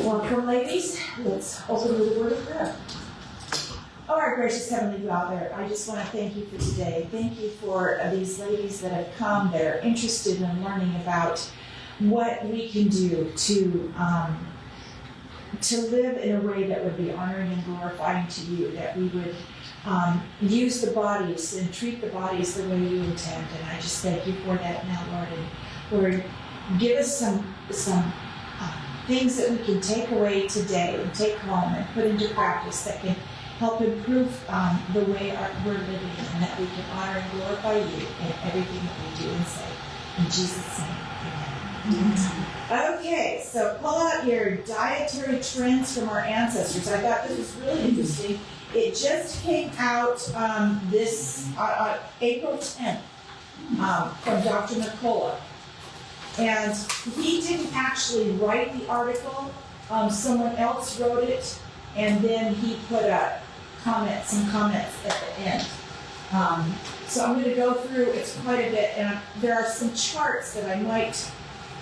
Welcome, ladies. Let's open with a word of prayer. Oh, our gracious Heavenly Father, I just want to thank you for today. Thank you for these ladies that have come, that are interested in learning about what we can do to live in a way that would be honoring and glorifying to you, that we would use the bodies and treat the bodies the way you intend. And I just thank you for that now, Lord. And Lord, give us some things that we can take away today and take home and put into practice that can help improve the way we're living, and that we can honor and glorify you in everything that we do and say. In Jesus' name, amen. Okay, so pull out your dietary trends from our ancestors. I thought this was really interesting. It just came out this April 10th from Dr. Mercola. And he didn't actually write the article. Someone else wrote it, and then he put some comments at the end. So I'm going to go through, it's quite a bit, and there are some charts that I might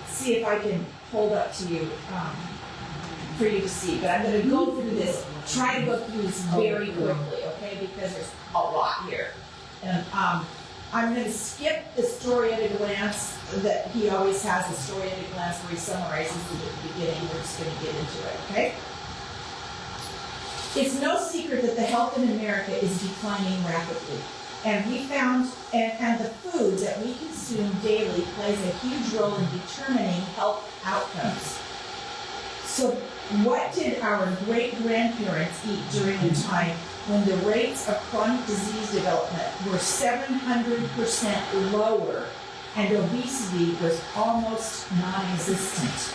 see if I can hold up to you for you to see. But I'm going to go through this, try to go through this very quickly, okay, because there's a lot here. And I'm going to skip the story at a glance that he always has, a story at a glance where he summarizes it at the beginning. We're just going to get into it, okay? It's no secret that the health in America is declining rapidly. And we found, and the food that we consume daily plays a huge role in determining health outcomes. So what did our great-grandparents eat during the time when the rates of chronic disease development were 700% lower and obesity was almost non-existent?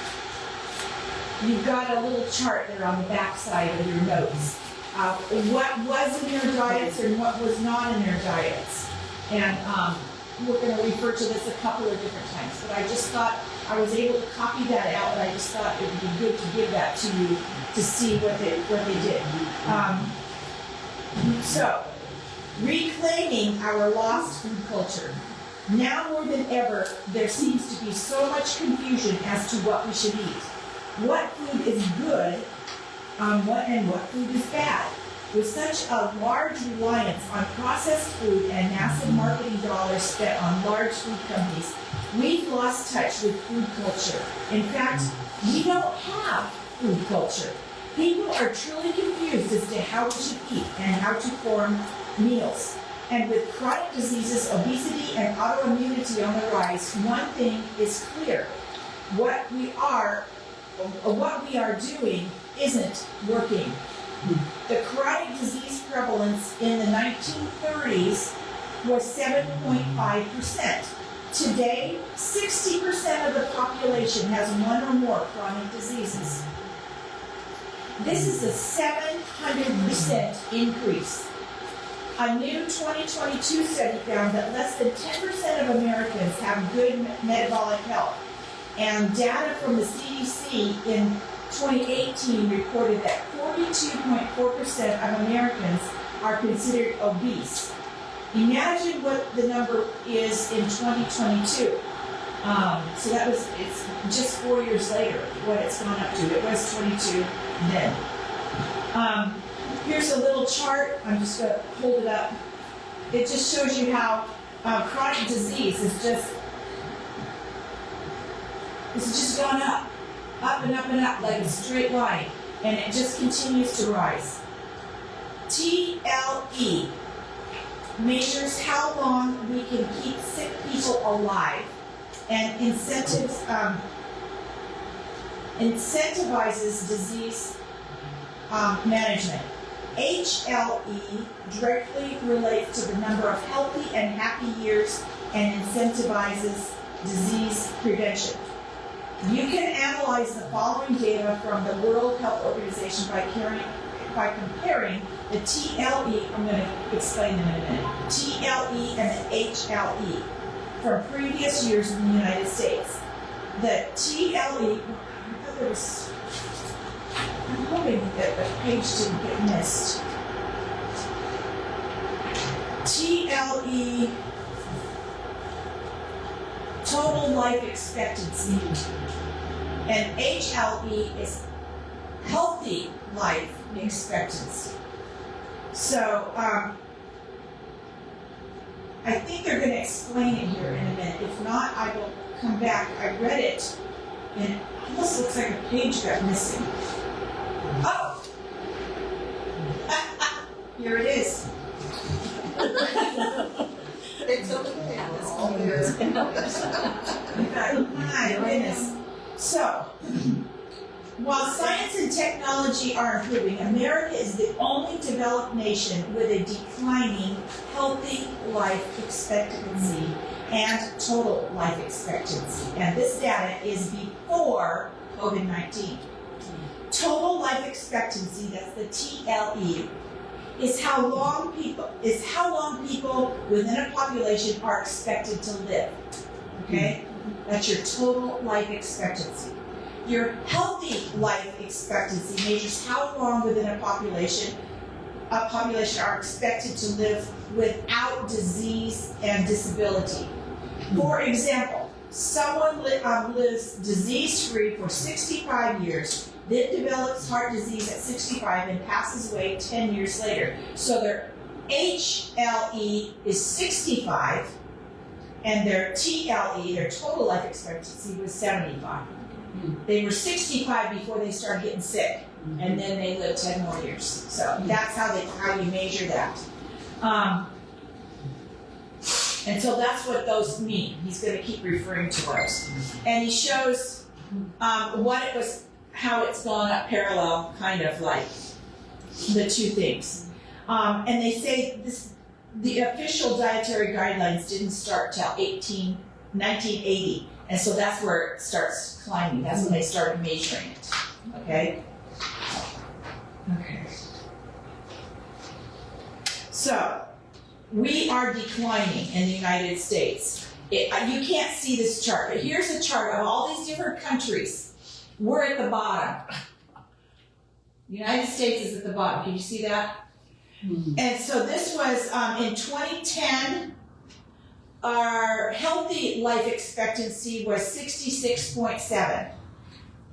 You've got a little chart there on the back side of your notes. What was in their diets and what was not in their diets. And we're going to refer to this a couple of different times, but I just thought I was able to copy that out, and I just thought it would be good to give that to you to see what they did. So, reclaiming our lost food culture. Now more than ever, there seems to be so much confusion as to what we should eat. What food is good and what food is bad. With such a large reliance on processed food and massive marketing dollars spent on large food companies, we've lost touch with food culture. In fact, we don't have food culture. People are truly confused as to how we should eat and how to form meals. And with chronic diseases, obesity, and autoimmunity on the rise, one thing is clear. What we are doing isn't working. The chronic disease prevalence in the 1930s was 7.5%. Today, 60% of the population has one or more chronic diseases. This is a 700% increase. A new 2022 study found that less than 10% of Americans have good metabolic health. And data from the CDC in 2018 reported that 42.4% of Americans are considered obese. Imagine what the number is in 2022. So it's just 4 years later what it's gone up to. It was 22 then. Here's a little chart. I'm just going to hold it up. It just shows you how chronic disease is just gone up and up and up like a straight line, and it just continues to rise. TLE measures how long we can keep sick people alive and incentivizes disease management. HLE directly relates to the number of healthy and happy years and incentivizes disease prevention. You can analyze the following data from the World Health Organization by comparing the TLE, I'm going to explain them in a minute, TLE and the HLE from previous years in the United States. The TLE, I'm hoping that the page didn't get missed. TLE, total life expectancy, and HLE is healthy life expectancy. So, I think they're going to explain it here in a minute. If not, I will come back. I read it, and it almost looks like a page got missing. Oh! Here it is. It's okay. My goodness. So, while science and technology are improving, America is the only developed nation with a declining healthy life expectancy and total life expectancy. And this data is before COVID-19. Total life expectancy, that's the TLE, is how long people within a population are expected to live. Okay? That's your total life expectancy. Your healthy life expectancy measures how long within a population are expected to live without disease and disability. For example, someone lives disease-free for 65 years, then develops heart disease at 65 and passes away 10 years later. So their HLE is 65, and their TLE, their total life expectancy, was 75. They were 65 before they started getting sick, and then they lived 10 more years. So that's how you measure that. And so that's what those mean. He's going to keep referring to those. And he shows how it's gone up parallel, kind of like the two things. And they say the official dietary guidelines didn't start till 1980. And so that's where it starts climbing. That's when they started measuring it. Okay? Okay. So, we are declining in the United States. You can't see this chart, but here's a chart of all these different countries. We're at the bottom. The United States is at the bottom. Can you see that? Mm-hmm. And so this was in 2010. Our healthy life expectancy was 66.7.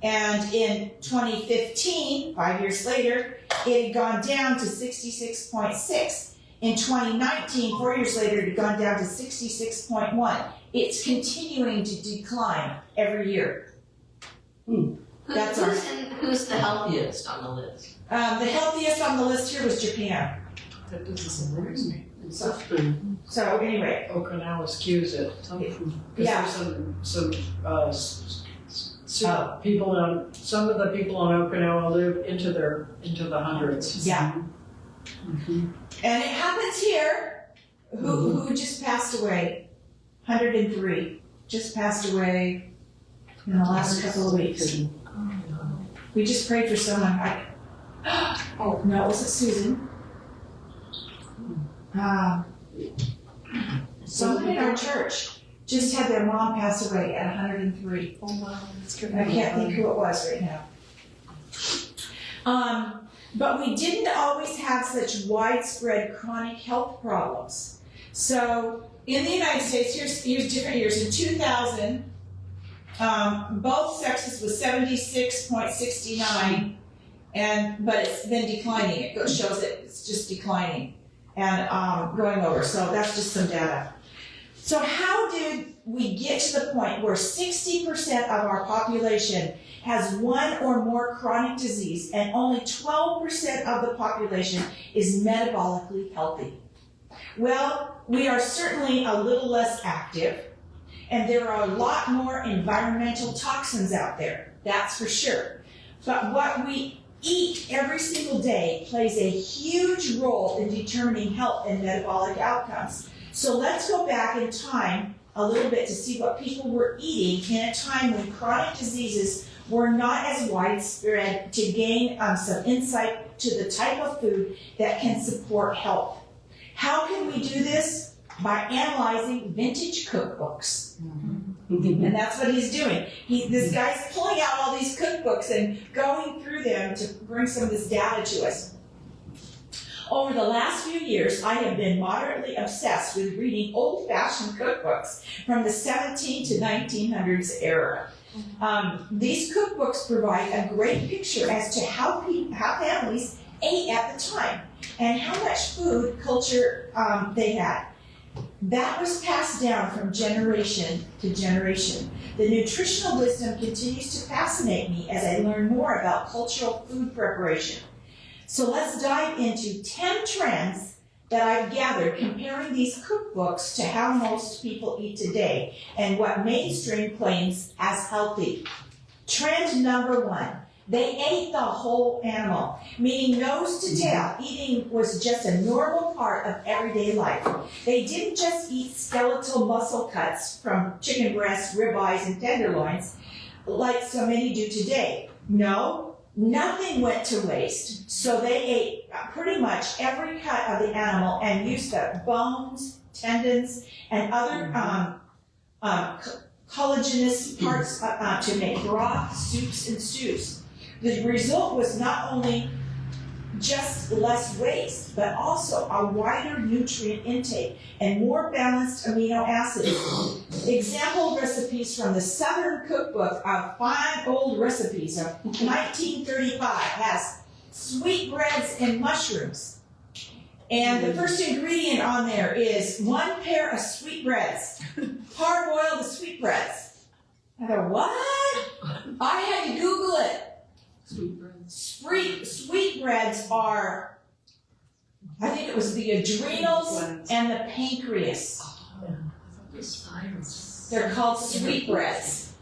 And in 2015, 5 years later, it had gone down to 66.6. In 2019, 4 years later, it had gone down to 66.1. It's continuing to decline every year. Who's the healthiest on the list? The healthiest on the list here was Japan. That doesn't surprise me. So anyway, Okinawa skews it. Yeah. Some people some of the people on Okinawa live into the hundreds. Yeah. Mm-hmm. And it happens here. Who just passed away? 103. Just passed away in the last couple of weeks. We just prayed for someone. Oh no, was it Susan? Someone in our church just had their mom pass away at 103. Oh wow, that's good. I can't think who it was right now. But we didn't always have such widespread chronic health problems. So in the United States, here's different years. In 2000, both sexes was 76.69, but it's been declining. It shows that it's just declining and going over. So that's just some data. So how did we get to the point where 60% of our population has one or more chronic disease and only 12% of the population is metabolically healthy? Well, we are certainly a little less active, and there are a lot more environmental toxins out there, that's for sure. But what we eat every single day plays a huge role in determining health and metabolic outcomes. So let's go back in time a little bit to see what people were eating in a time when chronic diseases were not as widespread, to gain some insight to the type of food that can support health. How can we do this? By analyzing vintage cookbooks. Mm-hmm. And that's what he's doing. This guy's pulling out all these cookbooks and going through them to bring some of this data to us. Over the last few years, I have been moderately obsessed with reading old-fashioned cookbooks from the 17 to 1900s era. These cookbooks provide a great picture as to how families ate at the time and how much food culture they had. That was passed down from generation to generation. The nutritional wisdom continues to fascinate me as I learn more about cultural food preparation. So let's dive into 10 trends that I've gathered comparing these cookbooks to how most people eat today and what mainstream claims as healthy. Trend number 1. They ate the whole animal, meaning nose to tail. Eating was just a normal part of everyday life. They didn't just eat skeletal muscle cuts from chicken breasts, ribeyes, and tenderloins like so many do today. No, nothing went to waste. So they ate pretty much every cut of the animal and used the bones, tendons, and other collagenous parts to make broth, soups, and stews. The result was not only just less waste, but also a wider nutrient intake and more balanced amino acids. Example recipes from the Southern Cookbook of Fine Old Recipes of 1935 has sweetbreads and mushrooms. And the first ingredient on there is 1 pair of sweetbreads, hard-boiled sweetbreads. I thought, what? I had to Google it. Sweetbreads are, I think it was the adrenals and the pancreas. They're called sweetbreads.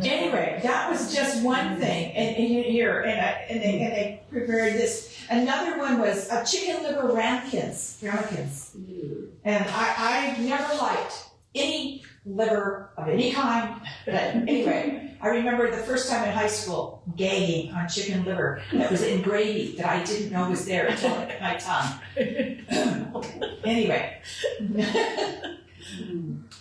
Anyway, that was just one thing. And they prepared this. Another one was a chicken liver ramekins. And I never liked any liver of any kind. But anyway, I remember the first time in high school gagging on chicken liver that was in gravy that I didn't know was there until it hit my tongue. Anyway,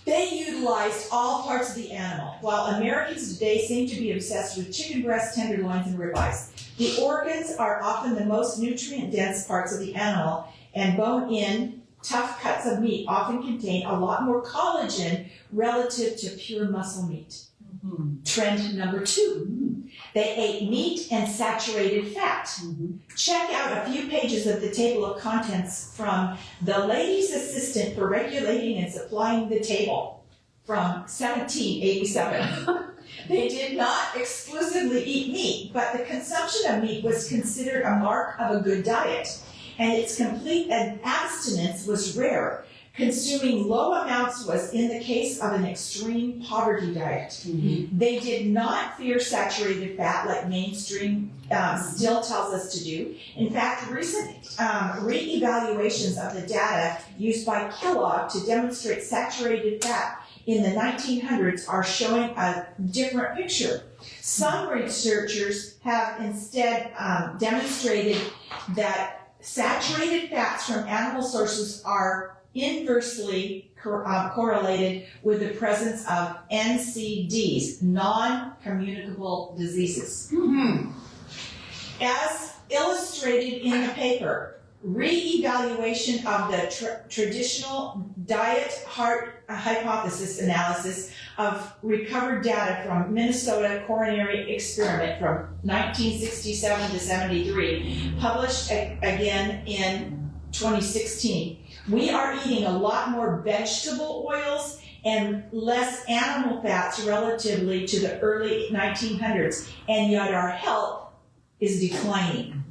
they utilized all parts of the animal, while Americans today seem to be obsessed with chicken breasts, tenderloins, and ribeyes. The organs are often the most nutrient-dense parts of the animal, and bone-in, tough cuts of meat often contain a lot more collagen relative to pure muscle meat. Trend number 2. They ate meat and saturated fat. Check out a few pages of the table of contents from The Lady's Assistant for Regulating and Supplying the Table from 1787. They did not exclusively eat meat, but the consumption of meat was considered a mark of a good diet, and its complete abstinence was rare. Consuming low amounts was in the case of an extreme poverty diet. They did not fear saturated fat like mainstream still tells us to do. In fact, recent re-evaluations of the data used by Kellogg to demonstrate saturated fat in the 1900s are showing a different picture. Some researchers have instead demonstrated that saturated fats from animal sources are inversely correlated with the presence of NCDs, non-communicable diseases. As illustrated in the paper, re-evaluation of the traditional diet heart hypothesis analysis of recovered data from Minnesota coronary experiment from 1967 to 73, published again in 2016. We are eating a lot more vegetable oils and less animal fats relatively to the early 1900s, and yet our health is declining.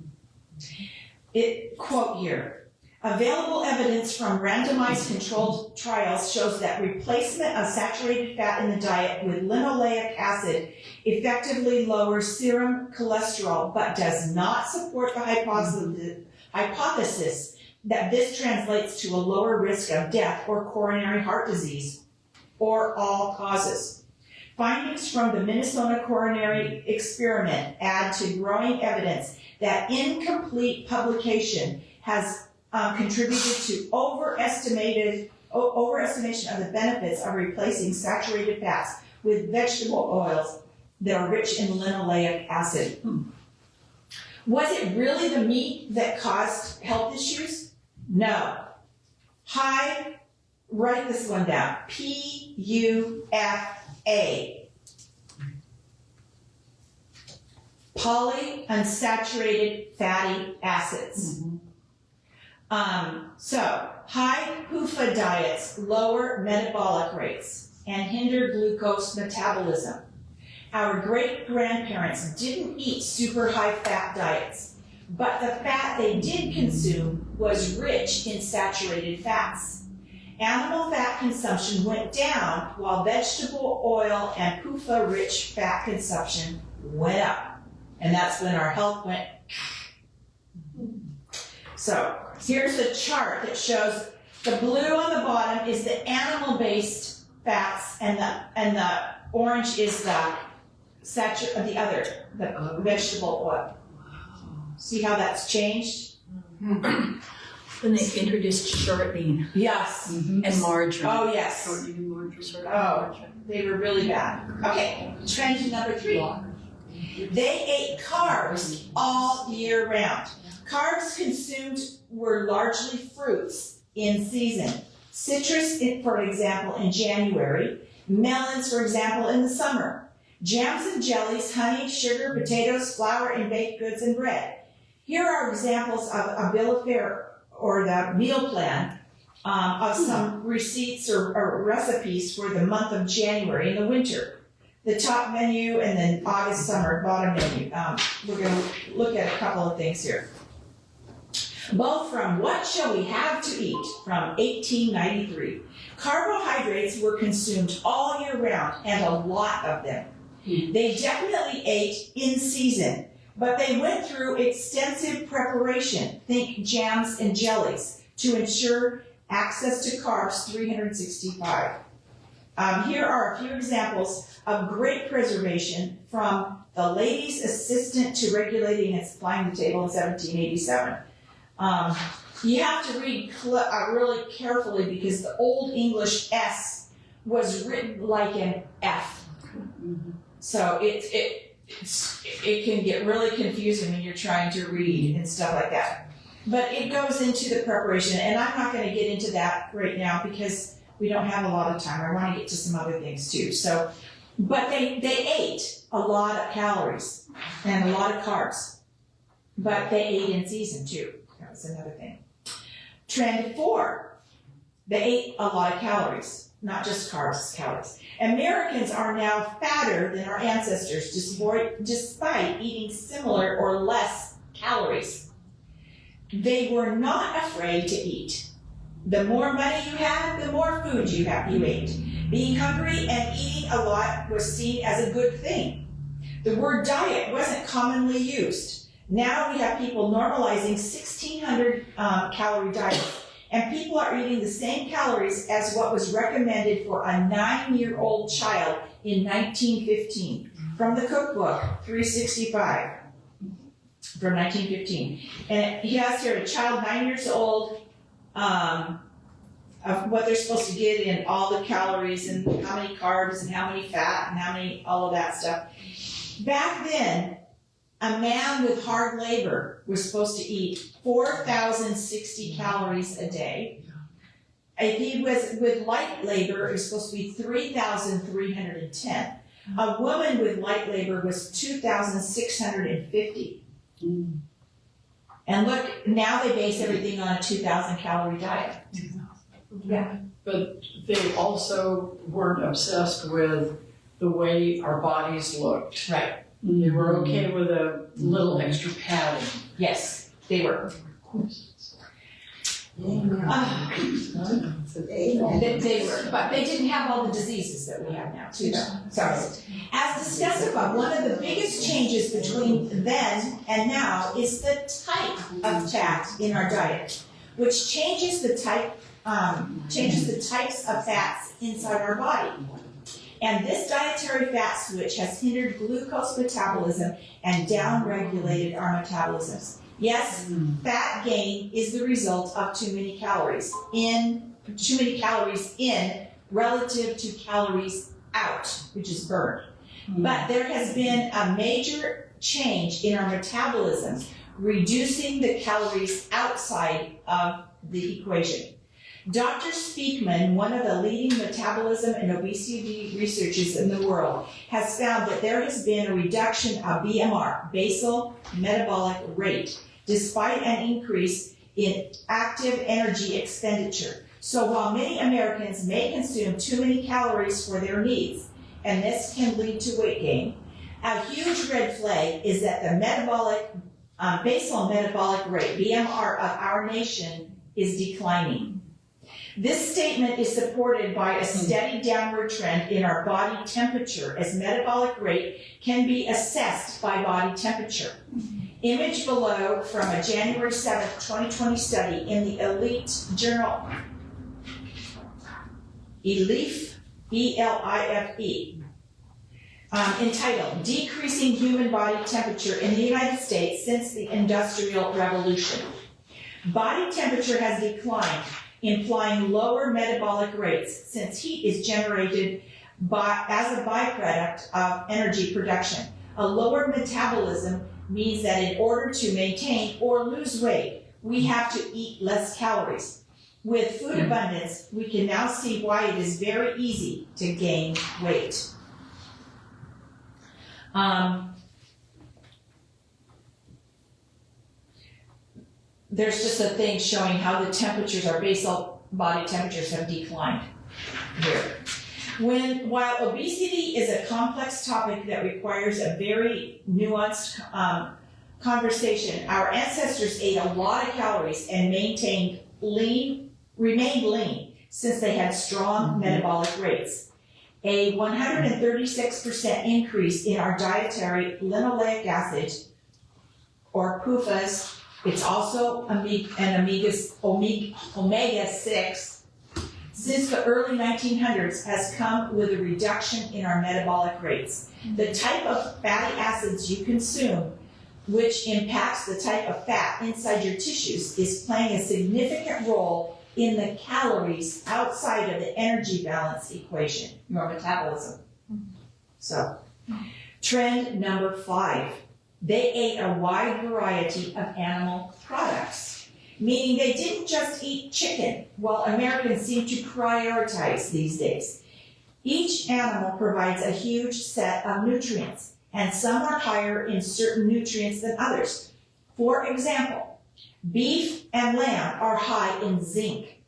Quote here, available evidence from randomized controlled trials shows that replacement of saturated fat in the diet with linoleic acid effectively lowers serum cholesterol, but does not support the hypothesis that this translates to a lower risk of death or coronary heart disease, or all causes. Findings from the Minnesota coronary experiment add to growing evidence that incomplete publication has contributed to overestimation of the benefits of replacing saturated fats with vegetable oils that are rich in linoleic acid. Was it really the meat that caused health issues? No. High, write this one down, PUFA. Polyunsaturated fatty acids. So, high PUFA diets lower metabolic rates and hinder glucose metabolism. Our great-grandparents didn't eat super high-fat diets, but the fat they did consume was rich in saturated fats. Animal fat consumption went down while vegetable oil and PUFA-rich fat consumption went up. And that's when our health went. So here's a chart that shows the blue on the bottom is the animal-based fats, and the orange is the vegetable oil. See how that's changed? When they introduced shortening Yes. and margarine. Oh, yes. Shortening and margarine. Oh, they were really bad. Okay, trend number 3. They ate carbs all year round. Carbs consumed were largely fruits in season. Citrus, for example, in January. Melons, for example, in the summer. Jams and jellies, honey, sugar, potatoes, flour, and baked goods and bread. Here are examples of a bill of fare or the meal plan of some receipts or recipes for the month of January in the winter. The top menu and then August, summer, bottom menu. We're going to look at a couple of things here. Both from What Shall We Have to Eat from 1893. Carbohydrates were consumed all year round and a lot of them. They definitely ate in season, but they went through extensive preparation, think jams and jellies, to ensure access to carbs 365. Here are a few examples of great preservation from the Ladies' Assistant to Regulating and Supplying the Table in 1787. You have to read really carefully because the Old English S was written like an F. So it can get really confusing when you're trying to read and stuff like that. But it goes into the preparation, and I'm not going to get into that right now because we don't have a lot of time. I want to get to some other things too. So, but they ate a lot of calories and a lot of carbs, but they ate in season too. That was another thing. Trend 4, they ate a lot of calories, not just carbs, calories. Americans are now fatter than our ancestors despite eating similar or less calories. They were not afraid to eat. The more money you had, the more food you ate. Being hungry and eating a lot was seen as a good thing. The word diet wasn't commonly used. Now we have people normalizing 1,600 calorie diets, and people are eating the same calories as what was recommended for a 9-year-old child in 1915 from the cookbook 365 from 1915. And he has here a child 9 years old, of what they're supposed to get in all the calories and how many carbs and how many fat and how many, all of that stuff. Back then, a man with hard labor was supposed to eat 4,060 calories a day. If he was with light labor, it was supposed to be 3,310. A woman with light labor was 2,650. And look, now they base everything on a 2,000 calorie diet. Yeah. But they also weren't obsessed with the way our bodies looked. Right. They were okay with a little extra padding. Yes, they were. They were, but they didn't have all the diseases that we have now, too. So, as discussed above, one of the biggest changes between then and now is the type of fat in our diet, which changes the types of fats inside our body. And this dietary fat switch has hindered glucose metabolism and downregulated our metabolisms. Yes, fat gain is the result of too many calories in relative to calories out, which is burned. But there has been a major change in our metabolisms, reducing the calories outside of the equation. Dr. Speakman, one of the leading metabolism and obesity researchers in the world, has found that there has been a reduction of BMR, basal metabolic rate, despite an increase in active energy expenditure. So while many Americans may consume too many calories for their needs, and this can lead to weight gain, a huge red flag is that the basal metabolic rate, BMR, of our nation is declining. This statement is supported by a steady downward trend in our body temperature, as metabolic rate can be assessed by body temperature. Image below from a January 7th, 2020 study in the Elite journal, ELIFE, E-L-I-F-E, entitled Decreasing Human Body Temperature in the United States Since the Industrial Revolution. Body temperature has declined, implying lower metabolic rates since heat is generated as a byproduct of energy production. A lower metabolism means that in order to maintain or lose weight, we have to eat less calories. With food abundance, we can now see why it is very easy to gain weight. There's just a thing showing how the temperatures, our basal body temperatures, have declined here. While obesity is a complex topic that requires a very nuanced conversation, our ancestors ate a lot of calories and remained lean since they had strong metabolic rates. A 136% increase in our dietary linoleic acid, or PUFAs, it's also an omega-6, since the early 1900s has come with a reduction in our metabolic rates. The type of fatty acids you consume, which impacts the type of fat inside your tissues, is playing a significant role in the calories outside of the energy balance equation, your metabolism. So, trend number 5. They ate a wide variety of animal products, meaning they didn't just eat chicken, while Americans seem to prioritize these days. Each animal provides a huge set of nutrients, and some are higher in certain nutrients than others. For example, beef and lamb are high in zinc,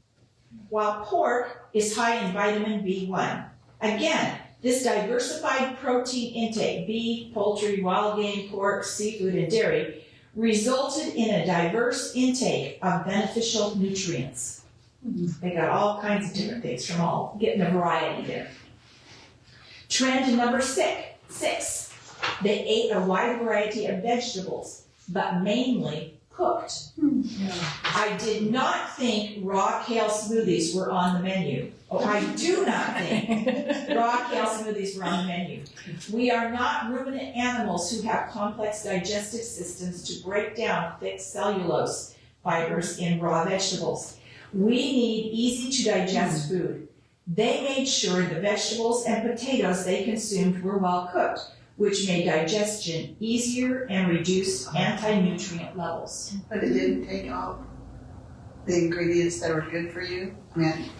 while pork is high in vitamin B1. Again, this diversified protein intake, beef, poultry, wild game, pork, seafood, and dairy, resulted in a diverse intake of beneficial nutrients. They got all kinds of different things from all, getting a variety there. Trend number 6. They ate a wide variety of vegetables, but mainly cooked. I did not think raw kale smoothies were on the menu. Oh, I do not think raw kale smoothies were on the menu. We are not ruminant animals who have complex digestive systems to break down thick cellulose fibers in raw vegetables. We need easy to digest food. They made sure the vegetables and potatoes they consumed were well cooked, which made digestion easier and reduced anti-nutrient levels. But it didn't take all the ingredients that were good for you? I mean,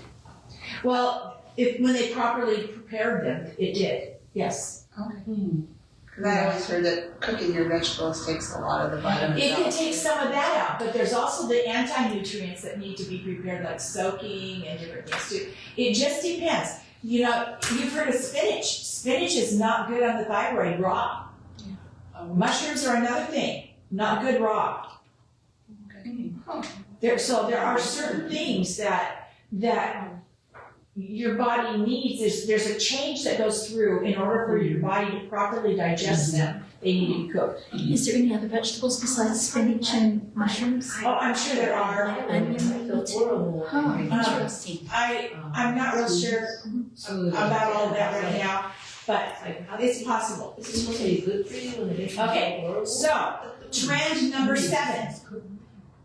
Well, when they properly prepared them, it did, yes. okay. Because I always heard that cooking your vegetables takes a lot of the vitamins It out. can take some of that out, but there's also the anti-nutrients that need to be prepared, like soaking and different things too. It just depends. You know, you've heard of spinach. Spinach is not good on the thyroid raw. Mushrooms are another thing, not good raw. So there are certain things that your body needs. There's a change that goes through in order for your body to properly digest them. They need to be cooked. Is there any other vegetables besides spinach and mushrooms? Oh, I'm sure there are. Onion, me too. Oh, interesting. I'm not real sure about all of that right now, but it's possible. Okay, so trend number 7.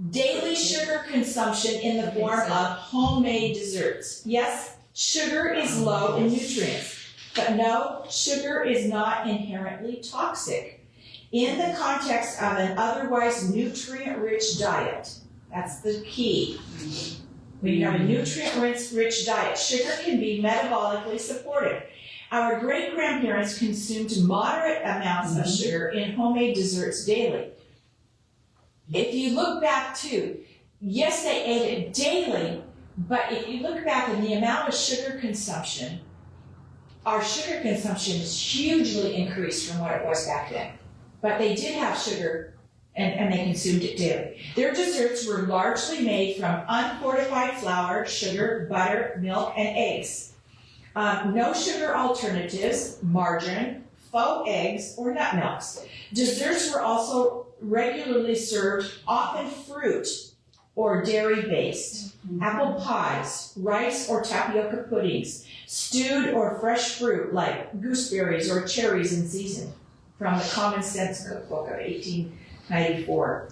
Daily sugar consumption in the form of homemade desserts. Yes, sugar is low in nutrients, But no, sugar is not inherently toxic. In the context of an otherwise nutrient-rich diet, that's the key. When you have a nutrient-rich diet, sugar can be metabolically supportive. Our great-grandparents consumed moderate amounts of sugar in homemade desserts daily. If you look back to, yes, they ate it daily, but if you look back in the amount of sugar consumption, our sugar consumption is hugely increased from what it was back then. But they did have sugar and they consumed it daily. Their desserts were largely made from unfortified flour, sugar, butter, milk, and eggs. No sugar alternatives, margarine, faux eggs, or nut milks. Desserts were also regularly served, often fruit or dairy-based, apple pies, rice or tapioca puddings, stewed or fresh fruit like gooseberries or cherries in season, from the Common Sense Cookbook of 1894.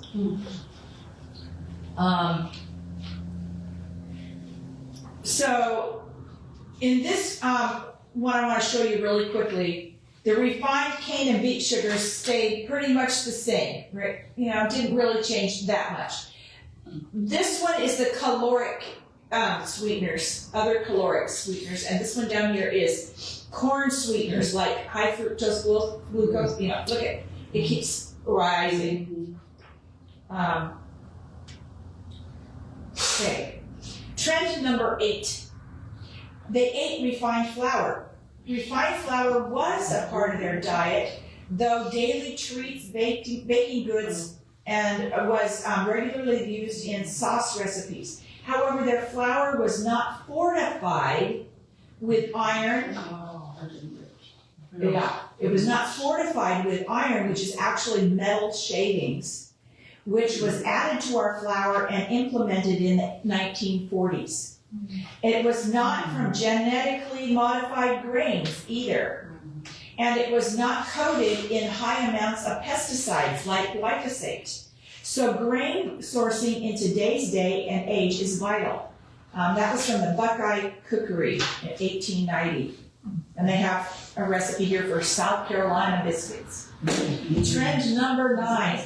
So in this one I want to show you really quickly, the refined cane and beet sugars stayed pretty much the same, right? You know, didn't really change that much. This one is the caloric sweeteners, other caloric sweeteners, and this one down here is corn sweeteners like high fructose glucose. You know, look at it keeps rising. Okay, trend number 8. They ate refined flour. Refined flour was a part of their diet, though daily treats, baking goods, and was regularly used in sauce recipes. However, their flour was not fortified with iron. Yeah, it was not fortified with iron, which is actually metal shavings, which was added to our flour and implemented in the 1940s. It was not from genetically modified grains either. And it was not coated in high amounts of pesticides like glyphosate. So grain sourcing in today's day and age is vital. That was from the Buckeye Cookery in 1890. And they have a recipe here for South Carolina biscuits. Trend number 9.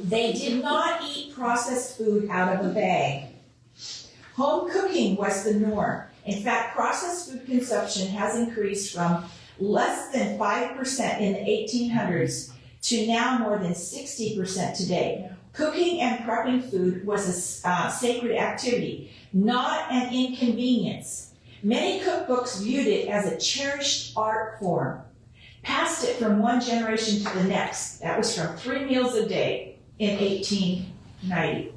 They did not eat processed food out of a bag. Home cooking was the norm. In fact, processed food consumption has increased from less than 5% in the 1800s to now more than 60% today. Cooking and prepping food was a sacred activity, not an inconvenience. Many cookbooks viewed it as a cherished art form, passed it from one generation to the next. That was from 3 meals a day in 1890.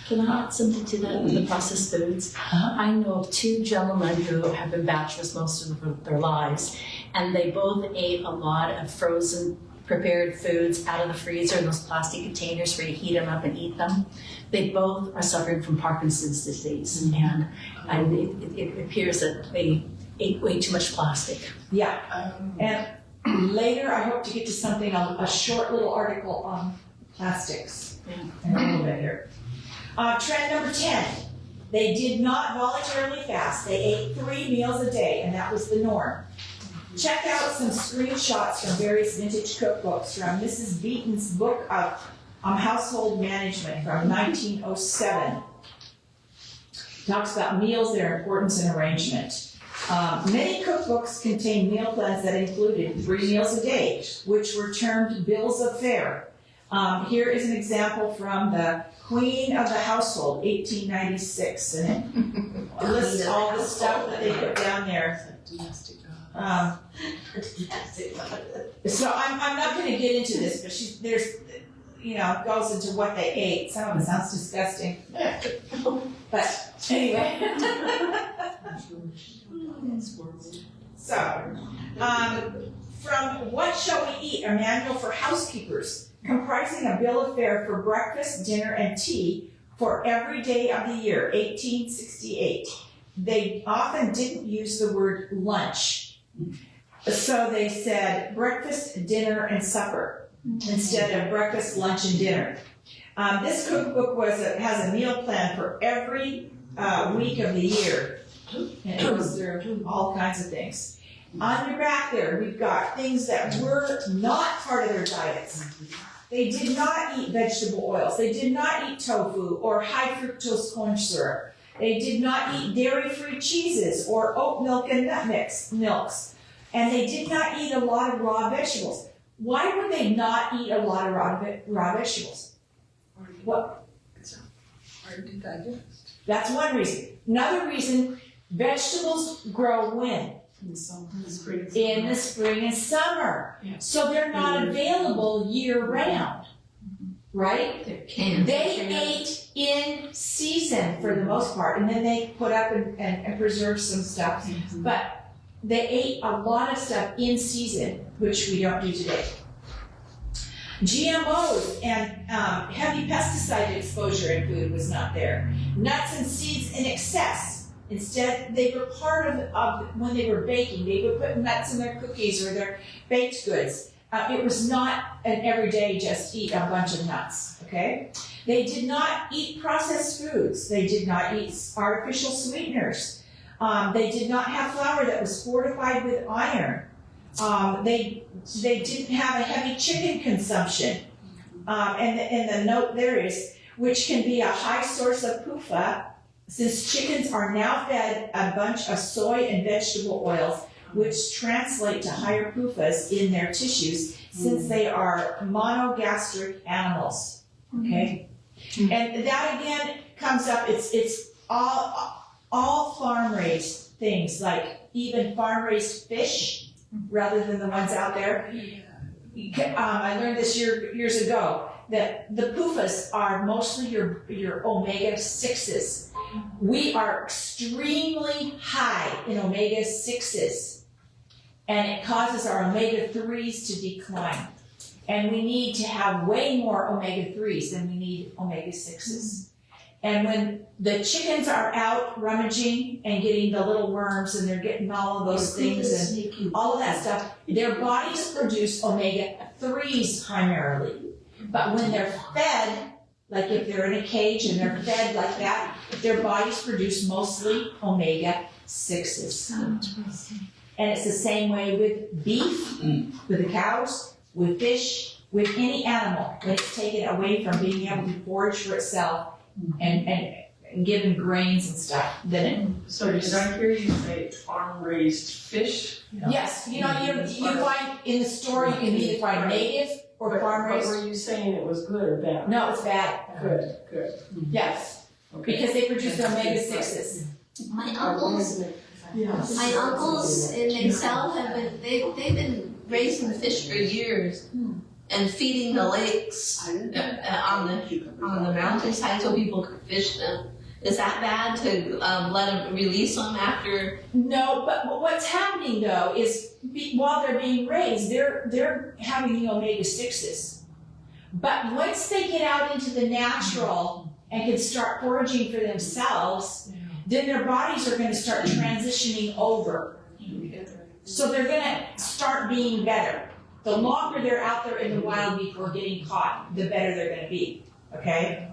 Can I add something to that with the processed foods? I know of 2 gentlemen who have been bachelors most of their lives, and they both ate a lot of frozen prepared foods out of the freezer in those plastic containers where you heat them up and eat them. They both are suffering from Parkinson's disease, and it appears that they ate way too much plastic. Yeah, and later I hope to get to something, a short little article on plastics in a little bit here. Trend number 10, they did not voluntarily fast. They ate 3 meals a day, and that was the norm. Check out some screenshots from various vintage cookbooks from Mrs. Beaton's book of household management from 1907. Talks about meals, their importance and arrangement. Many cookbooks contain meal plans that included 3 meals a day, which were termed bills of fare. Here is an example from the Queen of the Household, 1896, and it lists all the stuff that they put down there. So I'm not going to get into this, but there's, it goes into what they ate. Some of it sounds disgusting, but anyway. So, from What Shall We Eat? A Manual for Housekeepers, comprising a bill of fare for breakfast, dinner, and tea for every day of the year, 1868. They often didn't use the word lunch. So they said breakfast, dinner, and supper instead of breakfast, lunch, and dinner. This cookbook has a meal plan for every week of the year. And it goes through all kinds of things. On your back there, we've got things that were not part of their diets. They did not eat vegetable oils. They did not eat tofu or high fructose corn syrup. They did not eat dairy-free cheeses or oat milk and nut milks. And they did not eat a lot of raw vegetables. Why would they not eat a lot of raw vegetables? What? Hard to digest. That's one reason. Another reason, vegetables grow when? In the spring. In the spring and summer. Yeah. So they're not available year round, right? They're canned. They ate in season for the most part, and then they put up and preserve some stuff. But they ate a lot of stuff in season, which we don't do today. GMOs and heavy pesticide exposure in food was not there. Nuts and seeds in excess. Instead, they were part of when they were baking, they would put nuts in their cookies or their baked goods. It was not an everyday just eat a bunch of nuts, okay? They did not eat processed foods. They did not eat artificial sweeteners. They did not have flour that was fortified with iron. They didn't have a heavy chicken consumption. And the note there is, which can be a high source of PUFA, since chickens are now fed a bunch of soy and vegetable oils, which translate to higher PUFAs in their tissues, since they are monogastric animals. Okay? And that again comes up, it's all farm-raised things, like even farm-raised fish, rather than the ones out there. I learned this years ago, that the PUFAs are mostly your omega-6s. We are extremely high in omega-6s, and it causes our omega-3s to decline. And we need to have way more omega-3s than we need omega-6s. And when the chickens are out rummaging and getting the little worms, and they're getting all of those things and all of that stuff, their bodies produce omega-3s primarily. But when they're fed, like if they're in a cage and they're fed like that, their bodies produce mostly omega-6s. And it's the same way with beef, with the cows, with fish, with any animal. When it's taken away from being able to forage for itself and given grains and stuff, then it... So did I hear you say farm-raised fish? Yes, you find in the store, you can either find native or farm-raised. But were you saying it was good or bad? No, it's bad. Good. Yes, Okay. because they produce omega-6s. My uncles in Excel they've been raising fish for years and feeding the lakes on the mountainside so people could fish them. Is that bad to let them release them after? No, but what's happening though is while they're being raised, they're having the omega-6s. But once they get out into the natural and can start foraging for themselves, then their bodies are going to start transitioning over. So they're going to start being better. The longer they're out there in the wild before getting caught, the better they're going to be. Okay?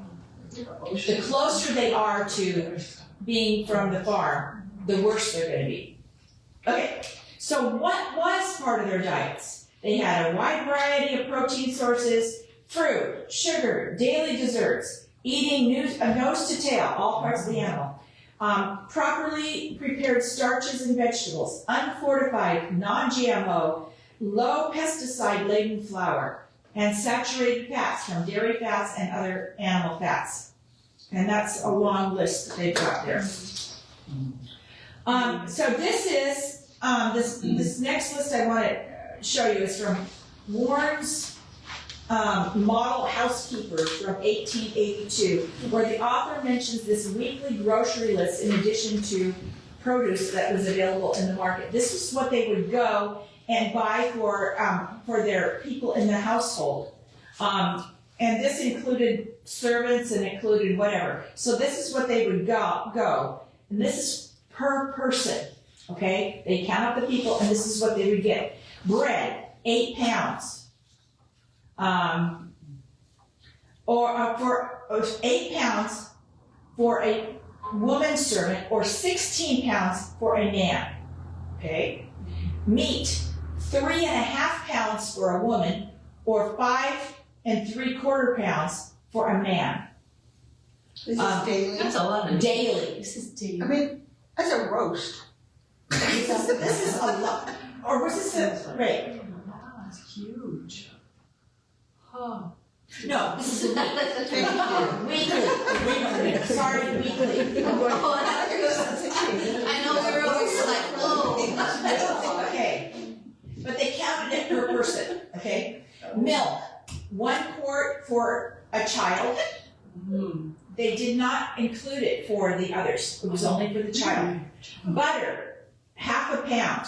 The closer they are to being from the farm, the worse they're going to be. Okay, so what was part of their diets? They had a wide variety of protein sources, fruit, sugar, daily desserts, eating nose to tail, all parts of the animal. Properly prepared starches and vegetables, unfortified, non-GMO, low pesticide-laden flour, and saturated fats from dairy fats and other animal fats. And that's a long list that they've got there. So this is, this next list I want to show you is from Warren's Model Housekeepers from 1882, where the author mentions this weekly grocery list in addition to produce that was available in the market. This is what they would go and buy for their people in the household. And this included servants and included whatever. So this is what they would go. And this is per person, okay? They count up the people and this is what they would get. Bread, 8 pounds. Or for 8 pounds for a woman servant or 16 pounds for a man. Okay? Meat, 3.5 pounds for a woman or 5 3/4 pounds for a man. This is daily. That's a lot of. Daily. This is daily. I mean, that's a roast. This is a lot. Or was this a, right? That's huge. Huh. No, this is a Thank weekly. Sorry, weekly. Oh, I know, we were always like, whoa. Okay, but they counted it per person, okay? Milk, 1 quart for a child. They did not include it for the others, it was only for the child. Butter, 1/2 pound.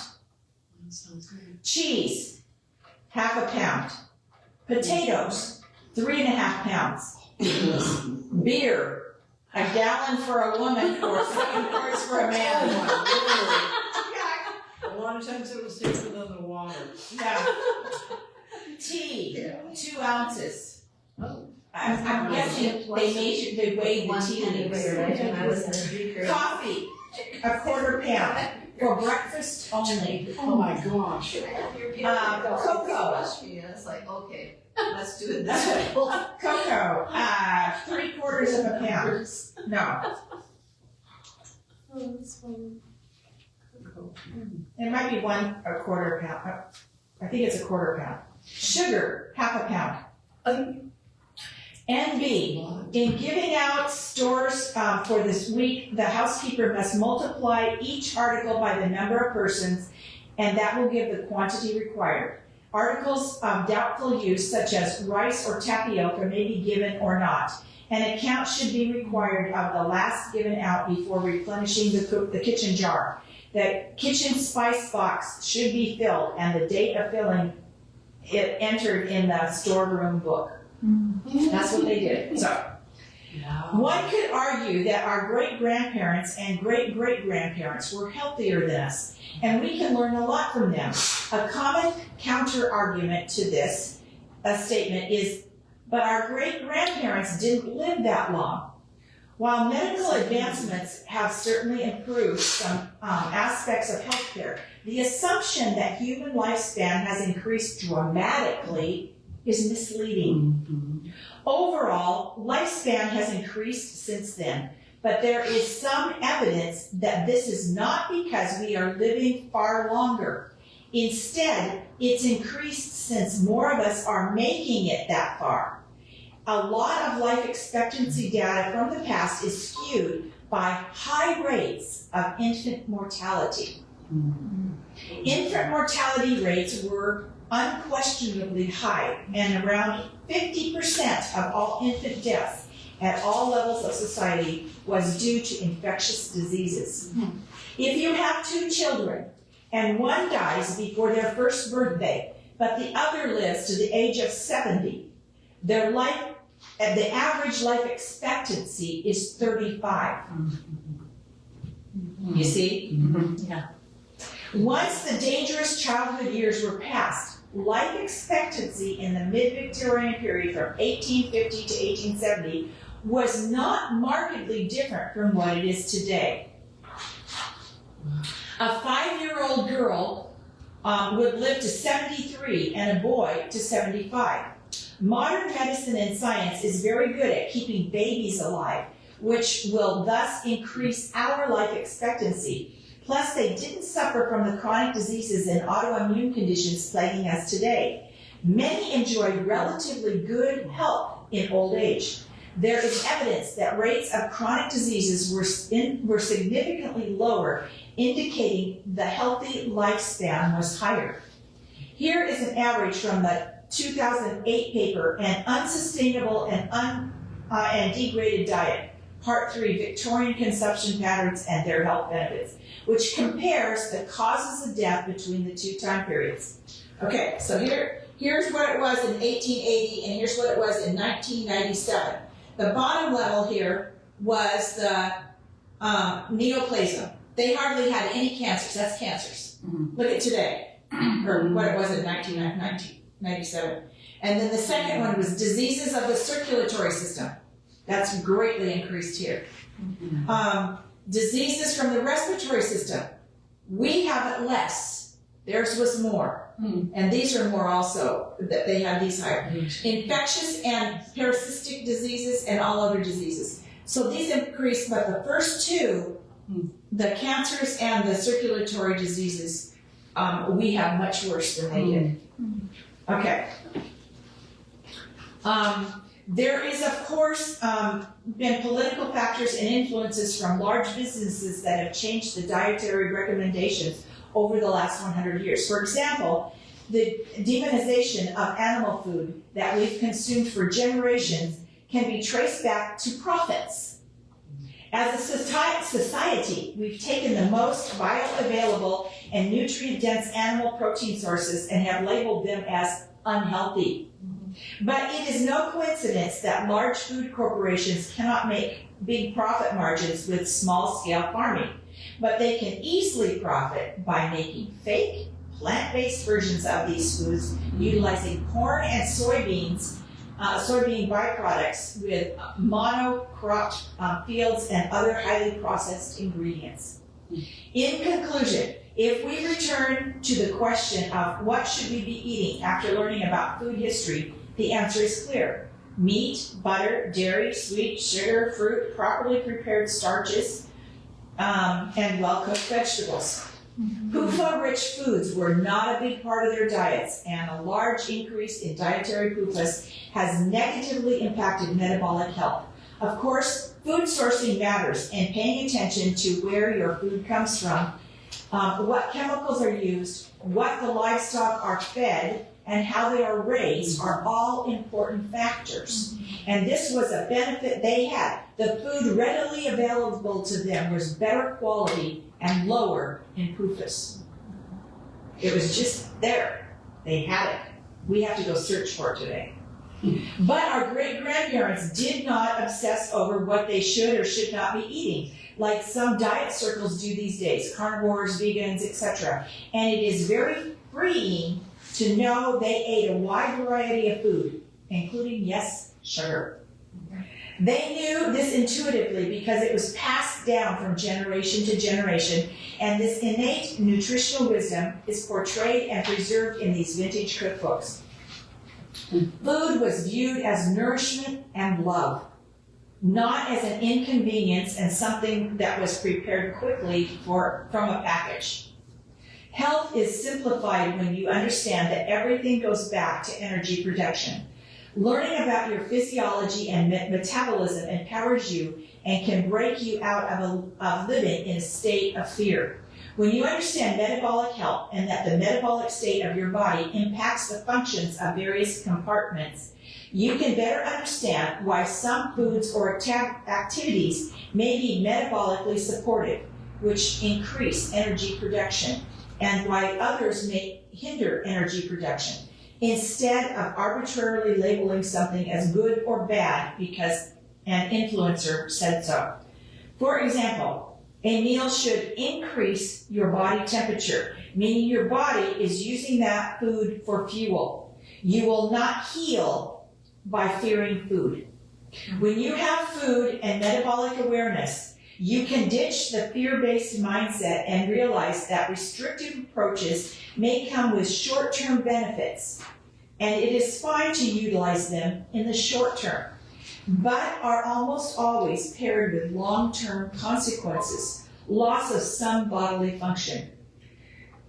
Sounds good. Cheese, 1/2 pound. Potatoes, 3.5 pounds. Beer, 1 gallon for a woman or 7 quarts for a man. A lot of times it was safer than the water. Yeah. Tea, 2 ounces. I'm guessing they weighed the tea leaves. Coffee, 1/4 pound for breakfast only. Oh my gosh. Cocoa, It's like, okay, let's do it this way. cocoa, 3/4 pound. No, it might be 1/4 pound. I think it's 1/4 pound. Sugar, 1/2 pound. NB, in giving out stores for this week, the housekeeper must multiply each article by the number of persons, and that will give the quantity required. Articles of doubtful use, such as rice or tapioca, may be given or not. An account should be required of the last given out before replenishing the kitchen jar. The kitchen spice box should be filled, and the date of filling it entered in the storeroom book. That's what they did. So, one could argue that our great-grandparents and great-great-grandparents were healthier than us, and we can learn a lot from them. A common counter-argument to this statement is, but our great-grandparents didn't live that long. While medical advancements have certainly improved some aspects of healthcare, the assumption that human lifespan has increased dramatically is misleading. Overall, lifespan has increased since then, but there is some evidence that this is not because we are living far longer. Instead, it's increased since more of us are making it that far. A lot of life expectancy data from the past is skewed by high rates of infant mortality. Infant mortality rates were unquestionably high, and around 50% of all infant deaths at all levels of society was due to infectious diseases. If you have 2 children and one dies before their first birthday, but the other lives to the age of 70, the average life expectancy is 35. You see? Yeah. Once the dangerous childhood years were past, life expectancy in the mid-Victorian period from 1850 to 1870 was not markedly different from what it is today. A 5-year-old girl would live to 73 and a boy to 75. Modern medicine and science is very good at keeping babies alive, which will thus increase our life expectancy. Plus, they didn't suffer from the chronic diseases and autoimmune conditions plaguing us today. Many enjoyed relatively good health in old age. There is evidence that rates of chronic diseases were significantly lower, indicating the healthy lifespan was higher. Here is an average from the 2008 paper, An Unsustainable and Degraded Diet, Part 3, Victorian Consumption Patterns and Their Health Benefits, which compares the causes of death between the 2 time periods. Okay, so here's what it was in 1880, and here's what it was in 1997. The bottom level here was the neoplasm. They hardly had any cancers. That's cancers. Look at today, or what it was in 1997. And then the second one was diseases of the circulatory system. That's greatly increased here. Diseases from the respiratory system. We have it less. Theirs was more. And these are more also, that they have these higher. Infectious and parasitic diseases and all other diseases. So these increase, but the first two, the cancers and the circulatory diseases, we have much worse than they did. Okay. There is, of course, been political factors and influences from large businesses that have changed the dietary recommendations over the last 100 years. For example, the demonization of animal food that we've consumed for generations can be traced back to profits. As a society, we've taken the most bioavailable and nutrient-dense animal protein sources and have labeled them as unhealthy. But it is no coincidence that large food corporations cannot make big profit margins with small-scale farming, but they can easily profit by making fake, plant-based versions of these foods, utilizing corn and soybean byproducts with monocropped fields and other highly processed ingredients. In conclusion, if we return to the question of what should we be eating after learning about food history, the answer is clear. Meat, butter, dairy, sweet, sugar, fruit, properly prepared starches, and well-cooked vegetables. PUFA-rich foods were not a big part of their diets, and a large increase in dietary PUFAs has negatively impacted metabolic health. Of course, food sourcing matters, and paying attention to where your food comes from, what chemicals are used, what the livestock are fed, and how they are raised are all important factors. And this was a benefit they had. The food readily available to them was better quality and lower in PUFAs. It was just there. They had it. We have to go search for it today. But our great-grandparents did not obsess over what they should or should not be eating, like some diet circles do these days, carnivores, vegans, etc. And it is very freeing to know they ate a wide variety of food, including, yes, sugar. They knew this intuitively because it was passed down from generation to generation, and this innate nutritional wisdom is portrayed and preserved in these vintage cookbooks. Food was viewed as nourishment and love, not as an inconvenience and something that was prepared quickly from a package. Health is simplified when you understand that everything goes back to energy production. Learning about your physiology and metabolism empowers you and can break you out of living in a state of fear. When you understand metabolic health and that the metabolic state of your body impacts the functions of various compartments, you can better understand why some foods or activities may be metabolically supportive, which increase energy production, and why others may hinder energy production, instead of arbitrarily labeling something as good or bad because an influencer said so. For example, a meal should increase your body temperature, meaning your body is using that food for fuel. You will not heal by fearing food. When you have food and metabolic awareness, you can ditch the fear-based mindset and realize that restrictive approaches may come with short-term benefits, and it is fine to utilize them in the short term, but are almost always paired with long-term consequences, loss of some bodily function.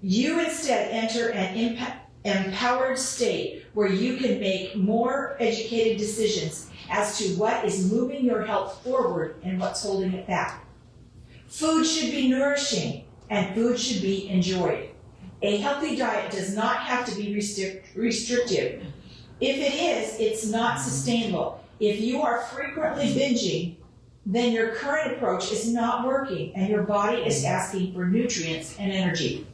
You instead enter an empowered state where you can make more educated decisions as to what is moving your health forward and what's holding it back. Food should be nourishing, and food should be enjoyed. A healthy diet does not have to be restrictive. If it is, it's not sustainable. If you are frequently binging, then your current approach is not working, and your body is asking for nutrients and energy.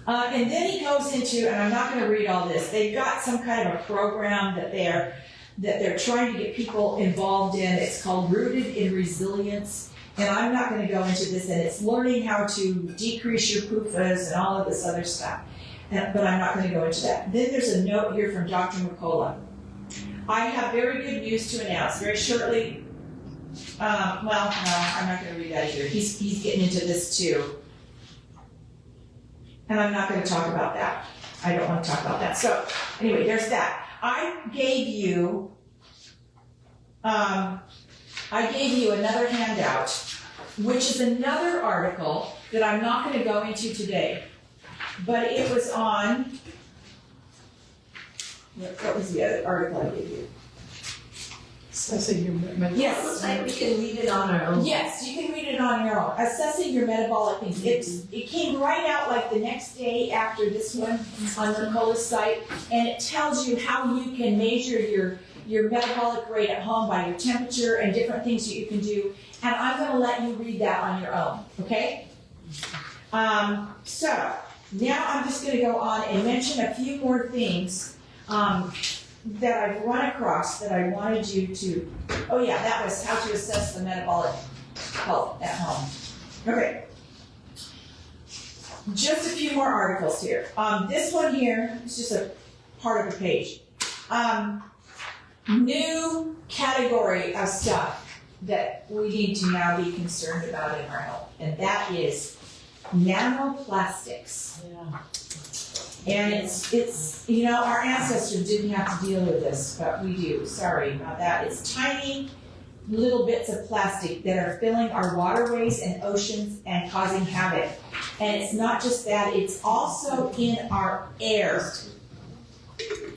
And then he goes into, and I'm not going to read all this, they've got some kind of a program that they're trying to get people involved in. It's called Rooted in Resilience. And I'm not going to go into this, and it's learning how to decrease your PUFAs and all of this other stuff. But I'm not going to go into that. Then there's a note here from Dr. McCullough. I have very good news to announce. Very shortly, well, no, I'm not gonna read that either. He's getting into this too. And I'm not gonna talk about that. I don't wanna talk about that. So, anyway, there's that. I gave you another handout, which is another article that I'm not gonna go into today. But it was on, what was the other article I gave you? Assessing your Yes. Looks like we can read it on our own. Yes, you can read it on your own. Assessing your metabolic things. It came right out like the next day after this one on Nicola's site, and it tells you how you can measure your metabolic rate at home by your temperature and different things that you can do. And I'm going to let you read that on your own, okay? So now I'm just going to go on and mention a few more things that I've run across that I wanted you to, oh yeah, that was how to assess the metabolic health at home. Okay. Just a few more articles here. This one here is just a part of a page. New category of stuff that we need to now be concerned about in our health, and that is nanoplastics. Yeah. And it's you know, our ancestors didn't have to deal with this, but we do. Sorry about that. It's tiny little bits of plastic that are filling our waterways and oceans and causing havoc. And it's not just that, it's also in our air.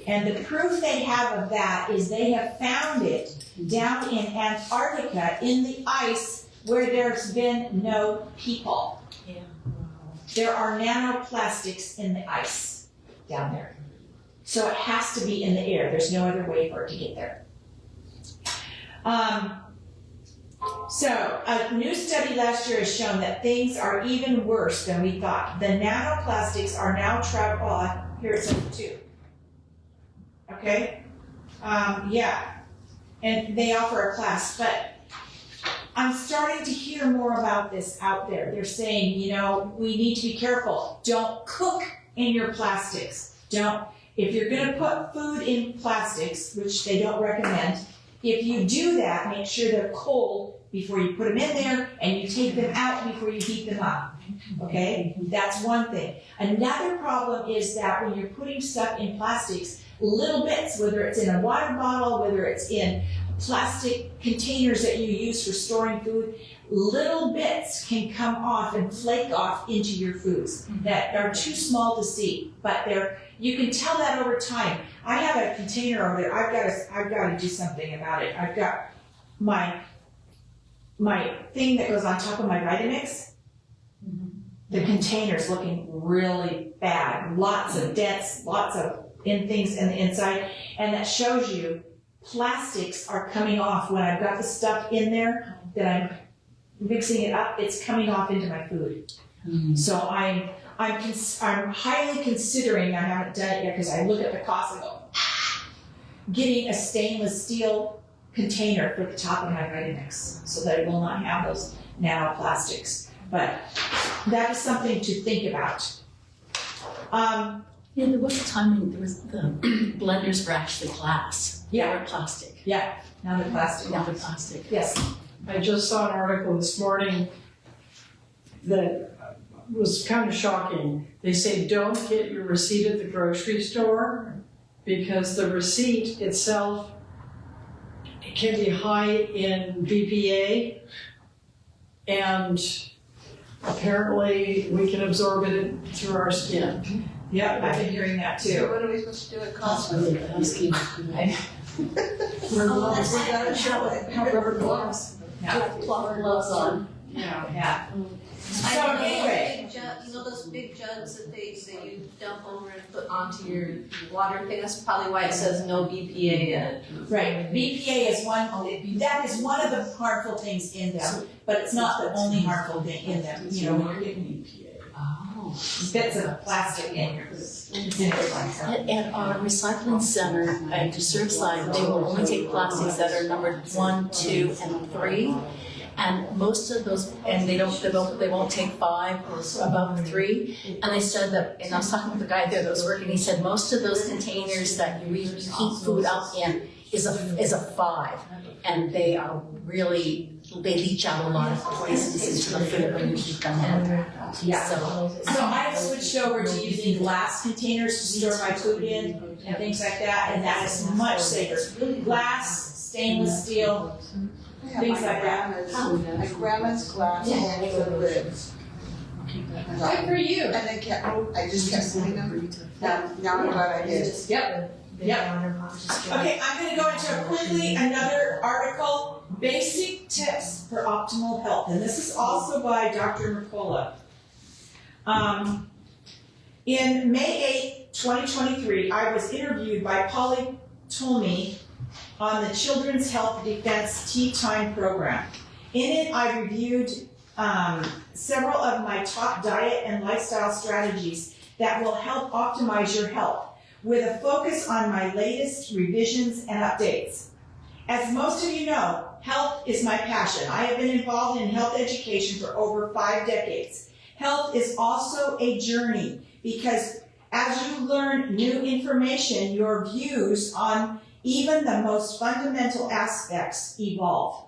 And the proof they have of that is they have found it down in Antarctica in the ice where there's been no people. Yeah. There are nanoplastics in the ice down there. So it has to be in the air. There's no other way for it to get there. So a new study last year has shown that things are even worse than we thought. The nanoplastics are now here it says 2. Okay? Yeah. And they offer a class, but I'm starting to hear more about this out there. They're saying, you know, we need to be careful. Don't cook in your plastics. If you're going to put food in plastics, which they don't recommend, if you do that, make sure they're cold before you put them in there, and you take them out before you heat them up. Okay? That's one thing. Another problem is that when you're putting stuff in plastics, little bits, whether it's in a water bottle, whether it's in plastic containers that you use for storing food, little bits can come off and flake off into your foods that are too small to see, but you can tell that over time. I have a container over there. I've got to do something about it. I've got my thing that goes on top of my Vitamix. The container's looking really bad. Lots of dents, lots of things in the inside, and that shows you plastics are coming off when I've got the stuff in there that I'm mixing it up. It's coming off into my food. So I'm highly considering, I haven't done it yet because I look at the cost and go, getting a stainless steel container for the top of my Vitamix so that it will not have those nanoplastics. But that is something to think about. Yeah, there was a time when there was the blenders were actually glass. Yeah. They were plastic. Yeah, nanoplastic. Now they're plastic. Yes. I just saw an article this morning that was kind of shocking. They say don't get your receipt at the grocery store because the receipt itself can be high in BPA, and apparently we can absorb it through our skin. Yep, I've been hearing that So too. what are we supposed to do at That's Costco? really asking. We're Oh, that's we gotta show it. Have rubber gloves. Yeah. Cloth gloves on. Yeah. So I know anyway, those big you know those big jugs that you dump over and put onto your water thing? That's probably why it says no BPA in it. right, BPA is that is one of the harmful things in them, but it's not the only harmful thing in them. You know, when you're getting Oh. bits of plastic in your food. It's in it. At our recycling center at Surfside, they will only take plastics that are numbered 1, 2, and 3. And most of those, and they won't take 5 or above 3. And they said that, and I was talking with the guy there that was working, he said most of those containers that you heat food up in is a 5, and they leach out a lot of poisons into the food when you heat them up. Yeah. So, So I've switched over to using glass containers to store my food in and things like that, and that is much safer. Glass, stainless steel, Yeah, things like that. My grandma's glass bowls and lids. Good for you. And then I just kept putting them. Now I'm glad I did. Yep. Okay, I'm gonna go into quickly another article, Basic Tips for Optimal Health, and this is also by Dr. Mercola. In May 8, 2023, I was interviewed by Polly Tolmie on the Children's Health Defense Tea Time program. In it, I reviewed several of my top diet and lifestyle strategies that will help optimize your health, with a focus on my latest revisions and updates. As most of you know, health is my passion. I have been involved in health education for over 5 decades. Health is also a journey because as you learn new information, your views on even the most fundamental aspects evolve.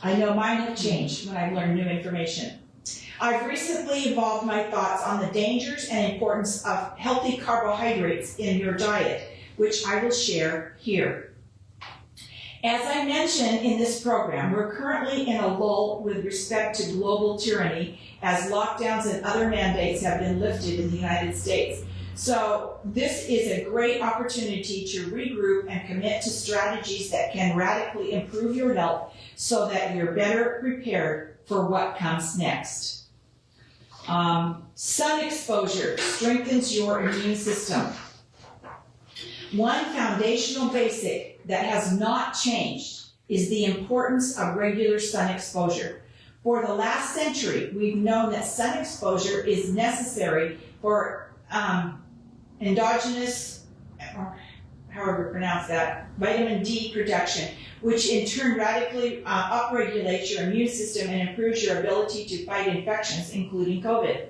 I know mine have changed when I've learned new information. I've recently evolved my thoughts on the dangers and importance of healthy carbohydrates in your diet, which I will share here. As I mentioned in this program, we're currently in a lull with respect to global tyranny as lockdowns and other mandates have been lifted in the United States. So this is a great opportunity to regroup and commit to strategies that can radically improve your health so that you're better prepared for what comes next. Sun exposure strengthens your immune system. One foundational basic that has not changed is the importance of regular sun exposure. For the last century, we've known that sun exposure is necessary for endogenous, or however you pronounce that, vitamin D production, which in turn radically upregulates your immune system and improves your ability to fight infections, including COVID.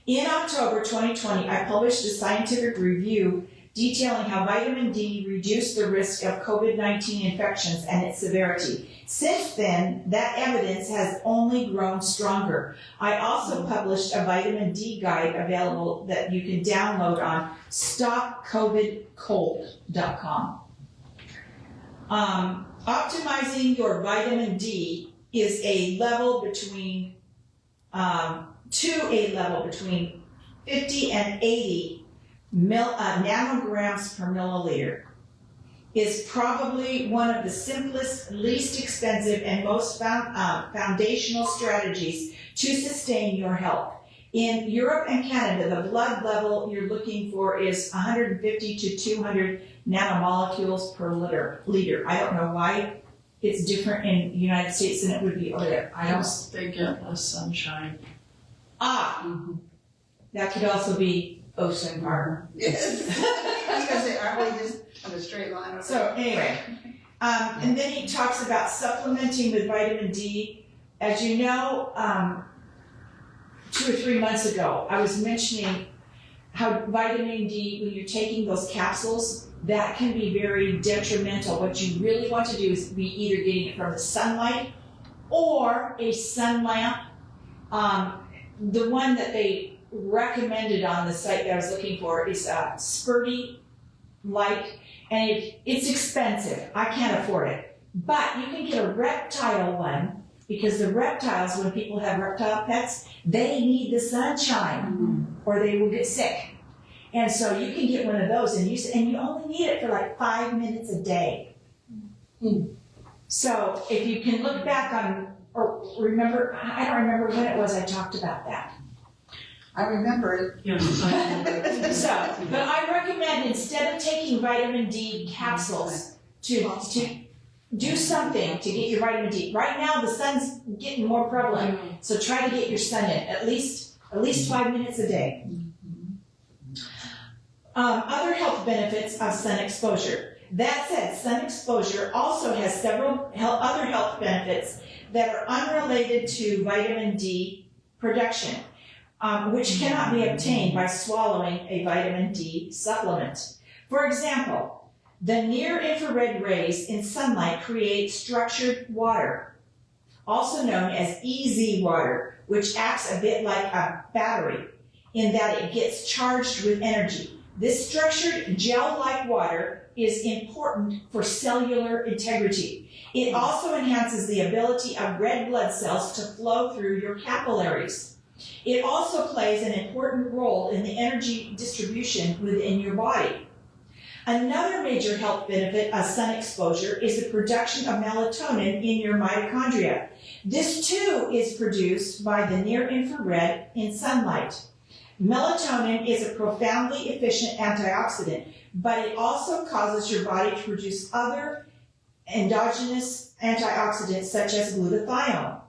In October 2020, I published a scientific review detailing how vitamin D reduced the risk of COVID-19 infections and its severity. Since then, that evidence has only grown stronger. I also published a vitamin D guide available that you can download on stopcovidcold.com. Optimizing your vitamin D is a level between, to a level between 50 and 80 nanograms per milliliter, is probably one of the simplest, least expensive, and most foundational strategies to sustain your health. In Europe and Canada, the blood level you're looking for is 150 to 200 nanomolecules per liter. I don't know why it's different in the United States than it would be over there. They get less sunshine. That could also be ocean farmer. Yes. Because they aren't just on a straight line. So anyway, and then he talks about supplementing with vitamin D. As you know, 2 or 3 months ago, I was mentioning how vitamin D, when you're taking those capsules, that can be very detrimental. What you really want to do is be either getting it from the sunlight or a sun lamp. The one that they recommended on the site that I was looking for is Spurdy Light, and it's expensive. I can't afford it. But you can get a reptile one, because the reptiles, when people have reptile pets, they need the sunshine or they will get sick. And so you can get one of those and use it, and you only need it for like 5 minutes a day. So if you can look back on, or remember, I don't remember when it was I talked about that. I remember it. So, but I recommend, instead of taking vitamin D capsules, to do something to get your vitamin D. Right now, the sun's getting more prevalent, so try to get your sun in at least 5 minutes a day. Other health benefits of sun exposure. That said, sun exposure also has several other health benefits that are unrelated to vitamin D production, which cannot be obtained by swallowing a vitamin D supplement. For example, The near-infrared rays in sunlight create structured water, also known as EZ water, which acts a bit like a battery in that it gets charged with energy. This structured gel-like water is important for cellular integrity. It also enhances the ability of red blood cells to flow through your capillaries. It also plays an important role in the energy distribution within your body. Another major health benefit of sun exposure is the production of melatonin in your mitochondria. This too is produced by the near-infrared in sunlight. Melatonin is a profoundly efficient antioxidant, but it also causes your body to produce other endogenous antioxidants such as glutathione.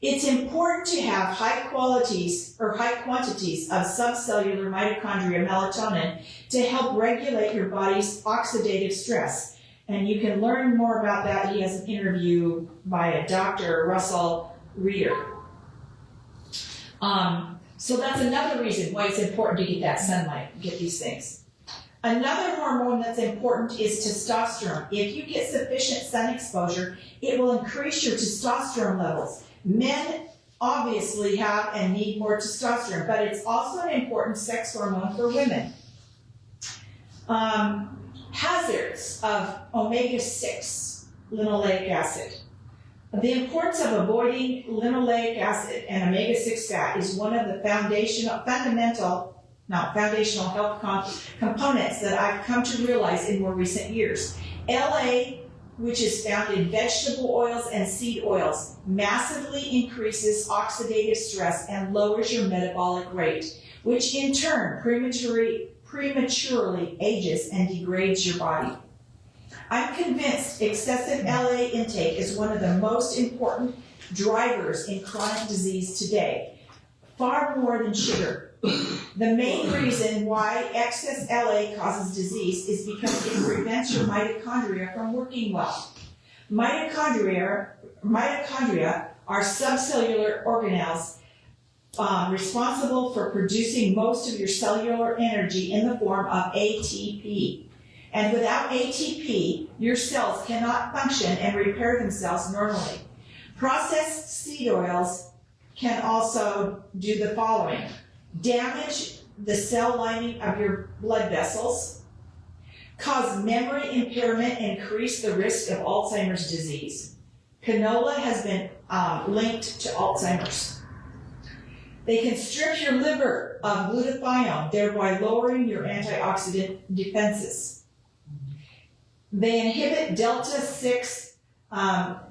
It's important to have high quantities of subcellular mitochondria melatonin to help regulate your body's oxidative stress. And you can learn more about that. He has an interview by a Dr. Russell Reader. So that's another reason why it's important to get that sunlight, get these things. Another hormone that's important is testosterone. If you get sufficient sun exposure, it will increase your testosterone levels. Men obviously have and need more testosterone, but it's also an important sex hormone for women. Hazards of omega-6 linoleic acid. The importance of avoiding linoleic acid and omega-6 fat is one of the foundational health components that I've come to realize in more recent years. LA, which is found in vegetable oils and seed oils, massively increases oxidative stress and lowers your metabolic rate, which in turn prematurely ages and degrades your body. I'm convinced excessive LA intake is one of the most important drivers in chronic disease today, far more than sugar. The main reason why excess LA causes disease is because it prevents your mitochondria from working well. Mitochondria are subcellular organelles responsible for producing most of your cellular energy in the form of ATP. And without ATP, your cells cannot function and repair themselves normally. Processed seed oils can also do the following: damage the cell lining of your blood vessels, cause memory impairment, and increase the risk of Alzheimer's disease. Canola has been linked to Alzheimer's. They can strip your liver of glutathione, thereby lowering your antioxidant defenses. They inhibit delta-6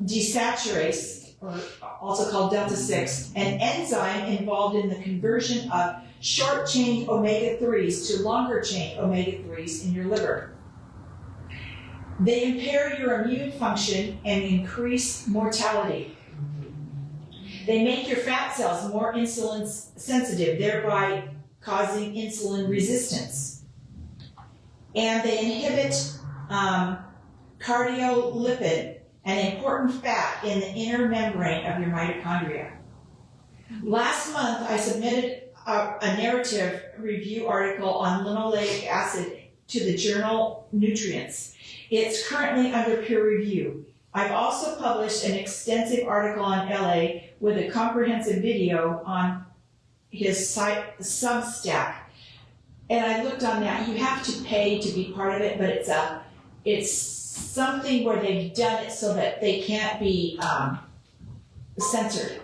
desaturase, or also called delta-6, an enzyme involved in the conversion of short-chain omega-3s to longer-chain omega-3s in your liver. They impair your immune function and increase mortality. They make your fat cells more insulin sensitive, thereby causing insulin resistance. And they inhibit cardiolipin, an important fat in the inner membrane of your mitochondria. Last month, I submitted a narrative review article on linoleic acid to the journal Nutrients. It's currently under peer review. I've also published an extensive article on LA with a comprehensive video on his site, Substack. And I looked on that. You have to pay to be part of it, but it's something where they've done it so that they can't be censored,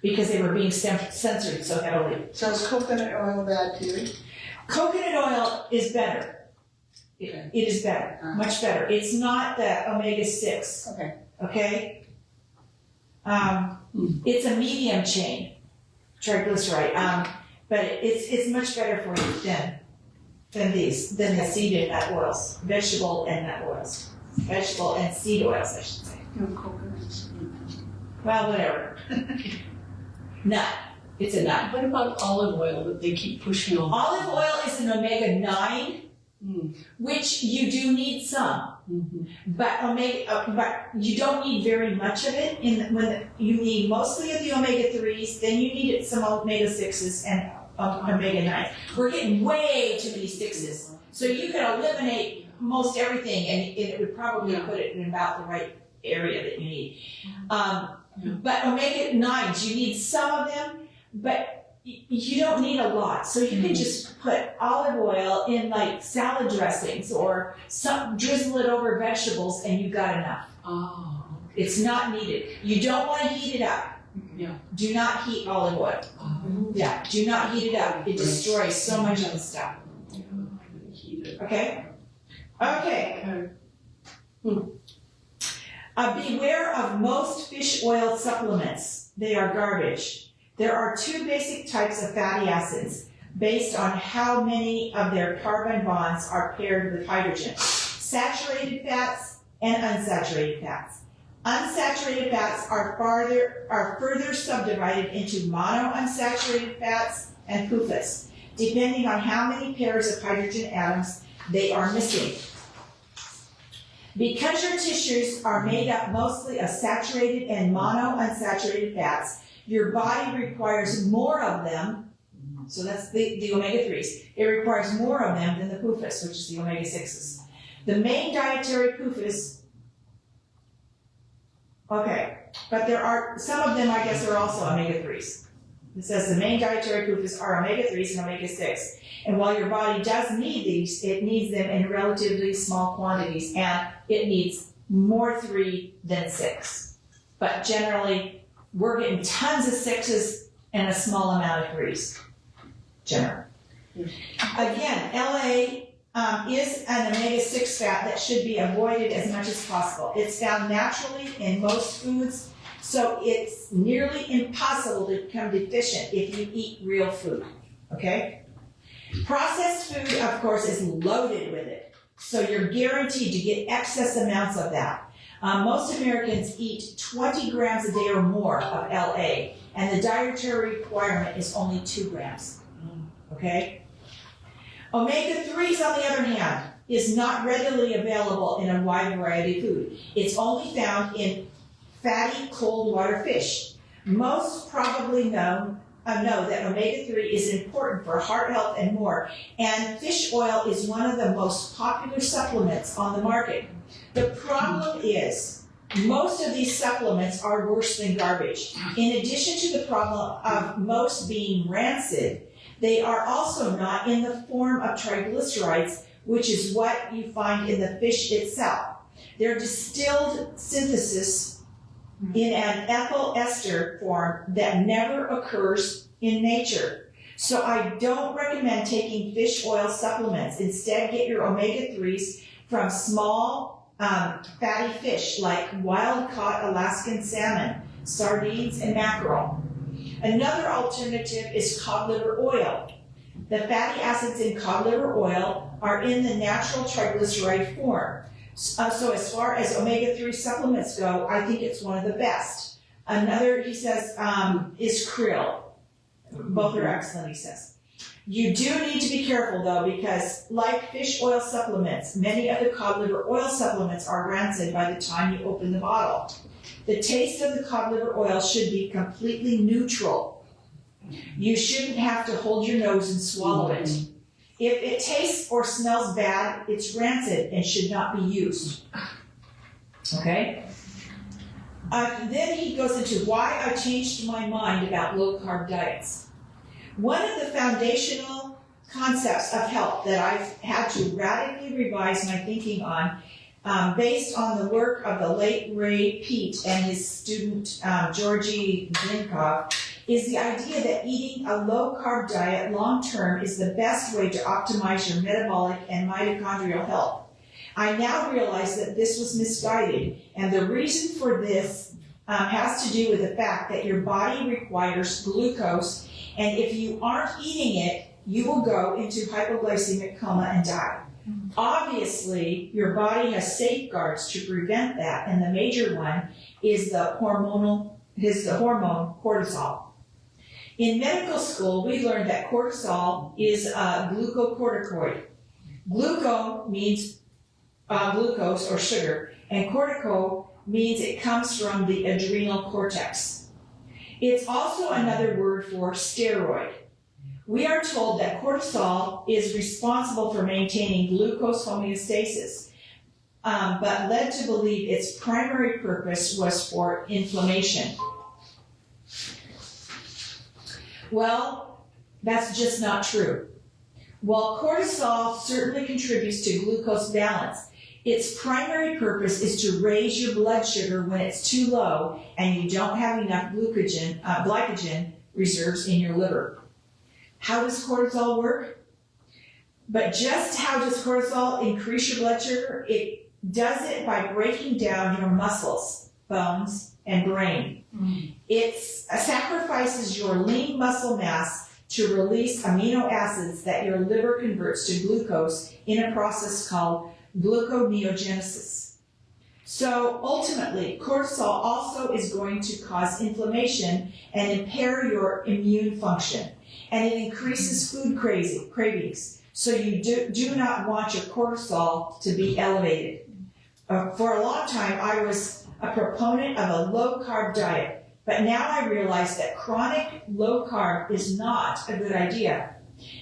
because they were being censored so heavily. So is coconut oil bad too? Coconut oil is better. It is better, much better. It's not the omega-6. Okay? It's a medium chain triglyceride, but it's much better for you than the seed and nut oils, vegetable and seed oils, I should say. No coconuts. Well, whatever. Nut. It's a nut. What about olive oil that they keep pushing on? Olive oil is an omega-9, which you do need some, but you don't need very much of it. You need mostly of the omega-3s, then you need some omega-6s and omega-9s. We're getting way too many 6s, So you could eliminate most everything and it would probably put it in about the right area that you need. But omega-9s, you need some of them, but you don't need a lot. So you can just put olive oil in like salad dressings or drizzle it over vegetables and you've got enough. Oh. It's not needed. You don't want to heat it up. Yeah. Do not heat olive oil. Yeah, do not heat it up. It destroys so much of the stuff. Okay? Okay. Beware of most fish oil supplements. They are garbage. There are two basic types of fatty acids based on how many of their carbon bonds are paired with hydrogen. Saturated fats and unsaturated fats. Unsaturated fats are further subdivided into monounsaturated fats and PUFAs, depending on how many pairs of hydrogen atoms they are missing. Because your tissues are made up mostly of saturated and monounsaturated fats, your body requires more of them, so that's the omega-3s. It requires more of them than the PUFAs, which is the omega-6s. The main dietary PUFAs, okay, but there are, some of them I guess are also omega-3s. It says the main dietary PUFAs are omega-3s and omega-6. And while your body does need these, it needs them in relatively small quantities, and it needs more 3 than 6. But generally, we're getting tons of 6s and a small amount of 3s, generally. Again, LA is an omega-6 fat that should be avoided as much as possible. It's found naturally in most foods, so it's nearly impossible to become deficient if you eat real food, okay? Processed food, of course, is loaded with it, so you're guaranteed to get excess amounts of that. Most Americans eat 20 grams a day or more of LA, and the dietary requirement is only 2 grams, okay? Omega-3s, on the other hand, is not readily available in a wide variety of food. It's only found in fatty cold water fish. Most probably know that omega-3 is important for heart health and more, and fish oil is one of the most popular supplements on the market. The problem is, most of these supplements are worse than garbage. In addition to the problem of most being rancid, they are also not in the form of triglycerides, which is what you find in the fish itself. They're distilled synthesis in an ethyl ester form that never occurs in nature. So I don't recommend taking fish oil supplements. Instead, get your omega-3s from small fatty fish like wild-caught Alaskan salmon, sardines, and mackerel. Another alternative is cod liver oil. The fatty acids in cod liver oil are in the natural triglyceride form. So as far as omega-3 supplements go, I think it's one of the best. Another, he says, is krill. Both are excellent, he says. You do need to be careful, though, because like fish oil supplements, many of the cod liver oil supplements are rancid by the time you open the bottle. The taste of the cod liver oil should be completely neutral. You shouldn't have to hold your nose and swallow it. If it tastes or smells bad, it's rancid and should not be used. Okay? Then he goes into why I changed my mind about low-carb diets. One of the foundational concepts of health that I've had to radically revise my thinking on, based on the work of the late Ray Peat and his student Georgy Zinkov, is the idea that eating a low-carb diet long-term is the best way to optimize your metabolic and mitochondrial health. I now realize that this was misguided, and the reason for this has to do with the fact that your body requires glucose, and if you aren't eating it, you will go into hypoglycemic coma and die. Obviously, your body has safeguards to prevent that, and the major one is the hormone cortisol. In medical school, we learned that cortisol is a glucocorticoid. Gluco means glucose or sugar, and cortico means it comes from the adrenal cortex. It's also another word for steroid. We are told that cortisol is responsible for maintaining glucose homeostasis, but led to believe its primary purpose was for inflammation. Well, that's just not true. While cortisol certainly contributes to glucose balance, its primary purpose is to raise your blood sugar when it's too low and you don't have enough glycogen reserves in your liver. How does cortisol work? But just how does cortisol increase your blood sugar? It does it by breaking down your muscles, bones, and brain. It sacrifices your lean muscle mass to release amino acids that your liver converts to glucose in a process called gluconeogenesis. So ultimately, cortisol also is going to cause inflammation and impair your immune function. And it increases food cravings. So you do not want your cortisol to be elevated. For a long time, I was a proponent of a low-carb diet. But now I realize that chronic low-carb is not a good idea.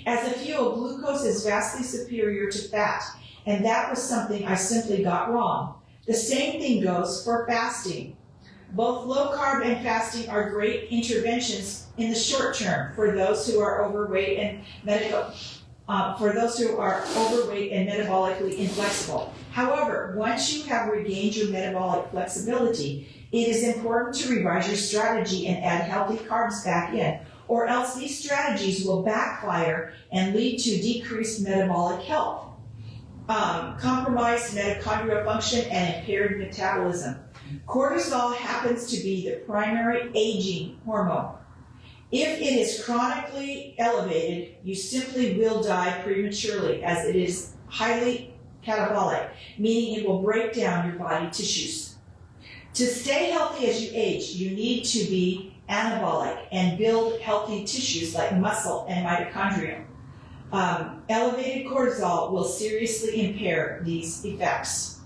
As a fuel, glucose is vastly superior to fat. And that was something I simply got wrong. The same thing goes for fasting. Both low carb and fasting are great interventions in the short term for those who are overweight and metabolically inflexible. However, once you have regained your metabolic flexibility, it is important to revise your strategy and add healthy carbs back in, or else these strategies will backfire and lead to decreased metabolic health, compromised mitochondrial function, and impaired metabolism. Cortisol happens to be the primary aging hormone. If it is chronically elevated, you simply will die prematurely, as it is highly catabolic, meaning it will break down your body tissues. To stay healthy as you age, you need to be anabolic and build healthy tissues like muscle and mitochondria. Elevated cortisol will seriously impair these effects.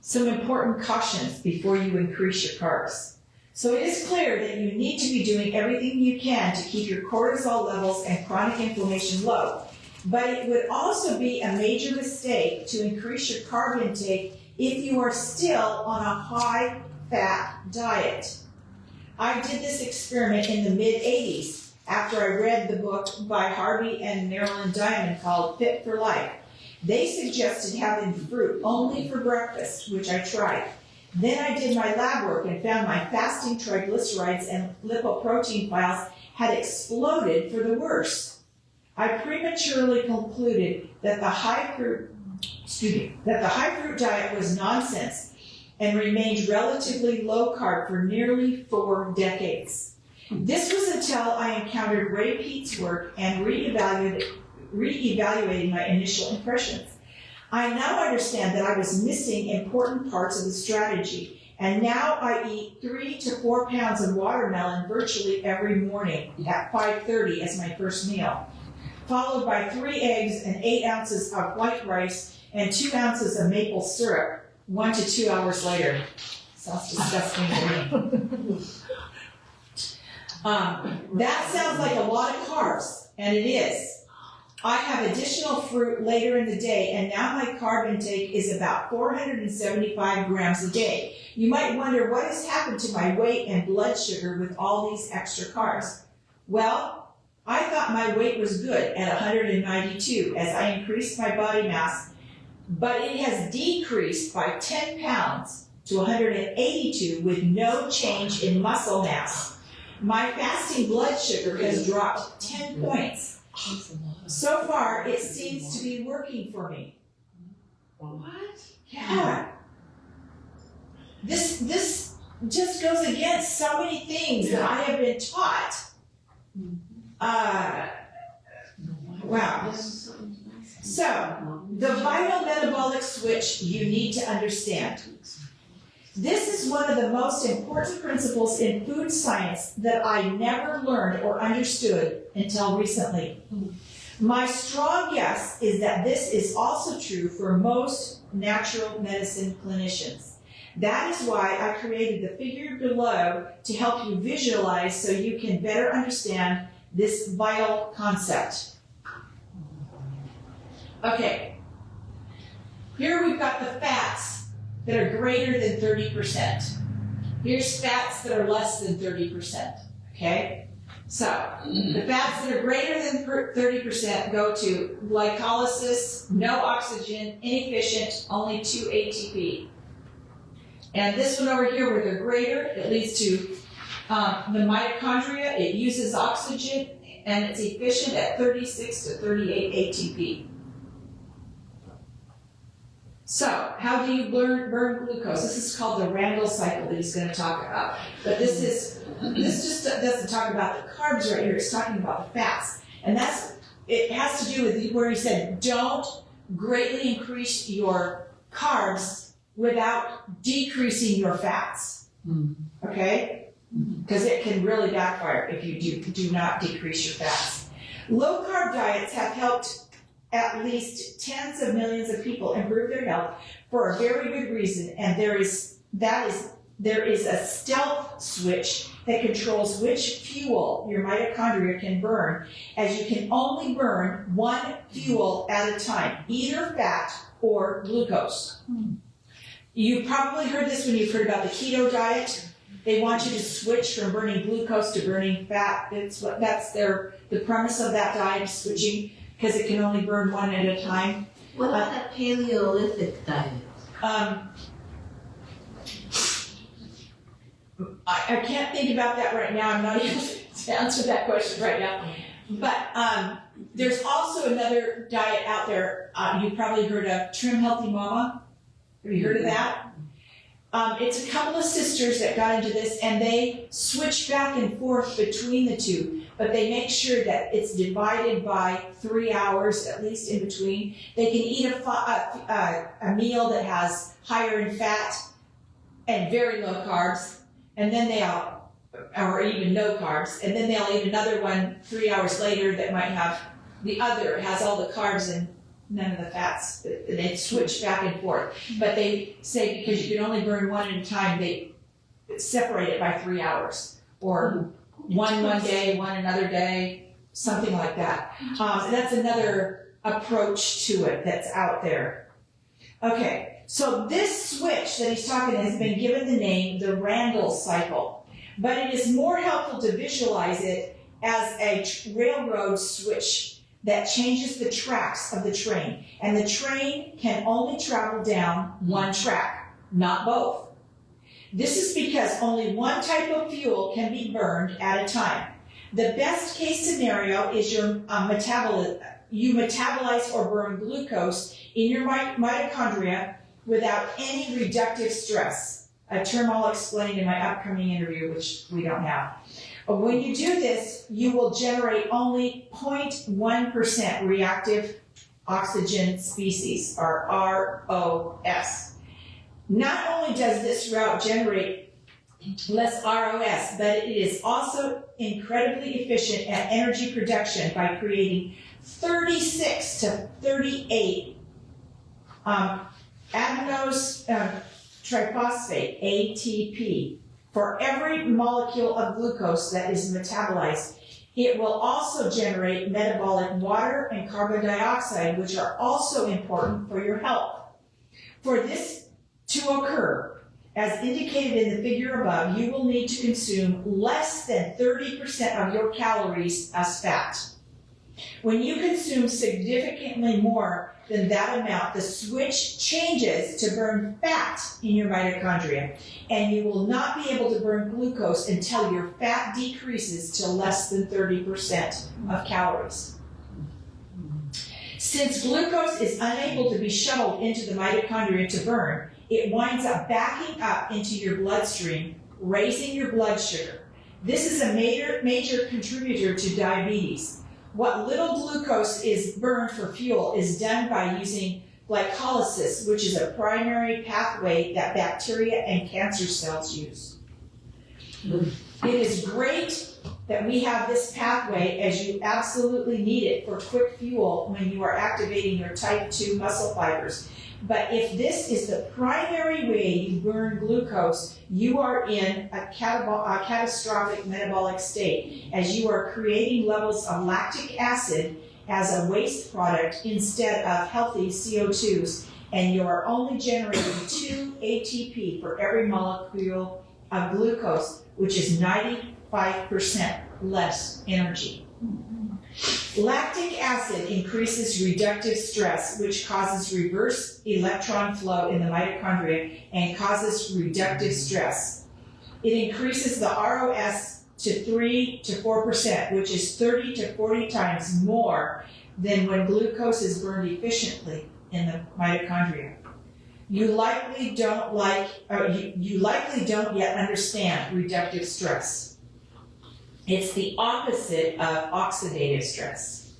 Some important cautions before you increase your carbs. So it is clear that you need to be doing everything you can to keep your cortisol levels and chronic inflammation low. But it would also be a major mistake to increase your carb intake if you are still on a high-fat diet. I did this experiment in the mid-'80s after I read the book by Harvey and Marilyn Diamond called Fit for Life. They suggested having fruit only for breakfast, which I tried. Then I did my lab work and found my fasting triglycerides and lipoprotein files had exploded for the worse. I prematurely concluded that the high fruit diet was nonsense and remained relatively low carb for nearly 4 decades. This was until I encountered Ray Peat's work and re-evaluating my initial impressions. I now understand that I was missing important parts of the strategy, and now I eat 3 to 4 pounds of watermelon virtually every morning at 5:30 as my first meal, followed by 3 eggs and 8 ounces of white rice and 2 ounces of maple syrup 1 to 2 hours later. Sounds disgusting to me. That sounds like a lot of carbs, and it is. I have additional fruit later in the day, and now my carb intake is about 475 grams a day. You might wonder what has happened to my weight and blood sugar with all these extra carbs. Well, I thought my weight was good at 192 as I increased my body mass, but it has decreased by 10 pounds to 182 with no change in muscle mass. My fasting blood sugar has dropped 10 points. So far, it seems to be working for me. What? Yeah. This just goes against so many things that I have been taught. Wow. So, the vital metabolic switch you need to understand. This is one of the most important principles in food science that I never learned or understood until recently. My strong guess is that this is also true for most natural medicine clinicians. That is why I created the figure below to help you visualize so you can better understand this vital concept. Okay. Here we've got the fats that are greater than 30%. Here's fats that are less than 30%. Okay? So, the fats that are greater than 30% go to glycolysis, no oxygen, inefficient, only 2 ATP. And this one over here with a greater, it leads to the mitochondria. It uses oxygen and it's efficient at 36 to 38 ATP. So, how do you burn glucose? This is called the Randall cycle that he's going to talk about. But this just doesn't talk about the carbs right here. It's talking about the fats, and it has to do with where he said, don't greatly increase your carbs without decreasing your fats. Okay, because it can really backfire if you do not decrease your fats. Low carb diets have helped at least tens of millions of people improve their health for a very good reason, and there is a stealth switch that controls which fuel your mitochondria can burn, as you can only burn one fuel at a time, either fat or glucose. You probably heard this when you've heard about the keto diet. They want you to switch from burning glucose to burning fat. The premise of that diet is switching, because it can only burn one at a time. What about that Paleolithic diet? I can't think about that right now. I'm not able to answer that question right now. But there's also another diet out there. You've probably heard of Trim Healthy Mama. Have you heard of that? It's a couple of sisters that got into this, and they switch back and forth between the two, but they make sure that it's divided by 3 hours, at least in between. They can eat a meal that has higher in fat and very low carbs, and then or even no carbs, and then they'll eat another one 3 hours later that might have has all the carbs and none of the fats. They switch back and forth. But they say because you can only burn one at a time, they separate it by 3 hours. Or one day, one another day, something like that. That's another approach to it that's out there. Okay, so this switch that he's talking has been given the name the Randall cycle. But it is more helpful to visualize it as a railroad switch that changes the tracks of the train. And the train can only travel down one track, not both. This is because only one type of fuel can be burned at a time. The best case scenario is you metabolize or burn glucose in your mitochondria without any reductive stress, a term I'll explain in my upcoming interview, which we don't have. But when you do this, you will generate only 0.1% reactive oxygen species, or ROS. Not only does this route generate less ROS, but it is also incredibly efficient at energy production by creating 36 to 38 adenosine triphosphate, ATP. For every molecule of glucose that is metabolized. It will also generate metabolic water and carbon dioxide, which are also important for your health. For this to occur, as indicated in the figure above, you will need to consume less than 30% of your calories as fat. When you consume significantly more than that amount, the switch changes to burn fat in your mitochondria, and you will not be able to burn glucose until your fat decreases to less than 30% of calories. Since glucose is unable to be shuttled into the mitochondria to burn, it winds up backing up into your bloodstream, raising your blood sugar. This is a major contributor to diabetes. What little glucose is burned for fuel is done by using glycolysis, which is a primary pathway that bacteria and cancer cells use. It is great that we have this pathway as you absolutely need it for quick fuel when you are activating your type 2 muscle fibers. But if this is the primary way you burn glucose, you are in a catastrophic metabolic state, as you are creating levels of lactic acid as a waste product instead of healthy CO2s, and you are only generating 2 ATP for every molecule of glucose, which is 95% less energy. Lactic acid increases reductive stress, which causes reverse electron flow in the mitochondria and causes reductive stress. It increases the ROS to 3 to 4%, which is 30 to 40 times more than when glucose is burned efficiently in the mitochondria. You likely don't yet understand reductive stress. It's the opposite of oxidative stress.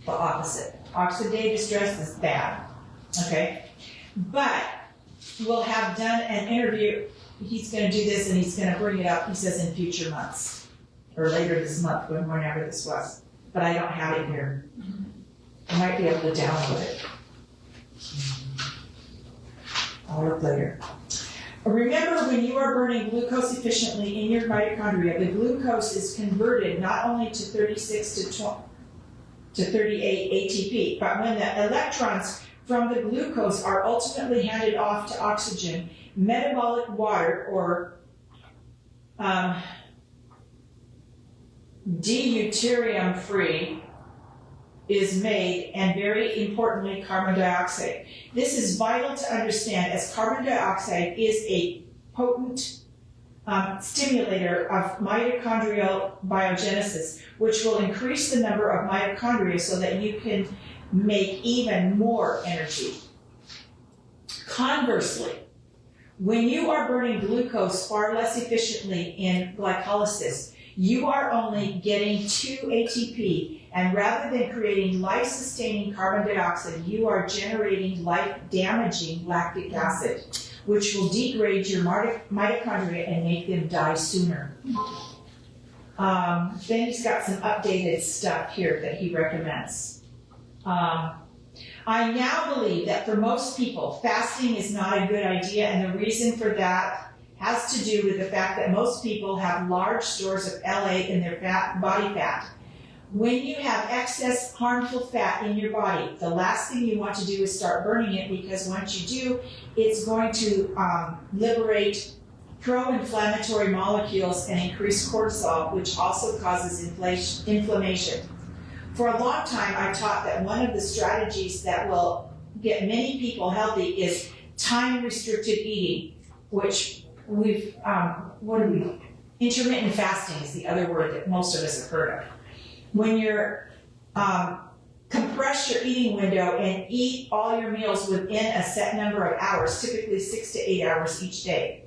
The opposite. Oxidative stress is bad, okay? But we'll have done an interview. He's going to do this and he's going to bring it up, he says, in future months, or later this month, whenever this was. But I don't have it here. I might be able to download it. I'll look later. Remember, when you are burning glucose efficiently in your mitochondria, the glucose is converted not only to 36 to 38 ATP, but when the electrons from the glucose are ultimately handed off to oxygen, metabolic water, or deuterium-free, is made, and very importantly, carbon dioxide. This is vital to understand, as carbon dioxide is a potent stimulator of mitochondrial biogenesis, which will increase the number of mitochondria so that you can make even more energy. Conversely, when you are burning glucose far less efficiently in glycolysis, you are only getting 2 ATP, and rather than creating life-sustaining carbon dioxide, you are generating life-damaging lactic acid, which will degrade your mitochondria and make them die sooner. Then he's got some updated stuff here that he recommends. I now believe that for most people, fasting is not a good idea, and the reason for that has to do with the fact that most people have large stores of LA in their body fat. When you have excess harmful fat in your body, the last thing you want to do is start burning it, because once you do, it's going to liberate pro-inflammatory molecules and increase cortisol, which also causes inflammation. For a long time, I taught that one of the strategies that will get many people healthy is time-restricted eating, which we've, intermittent fasting is the other word that most of us have heard of. When you're, compress your eating window and eat all your meals within a set number of hours, typically 6 to 8 hours each day.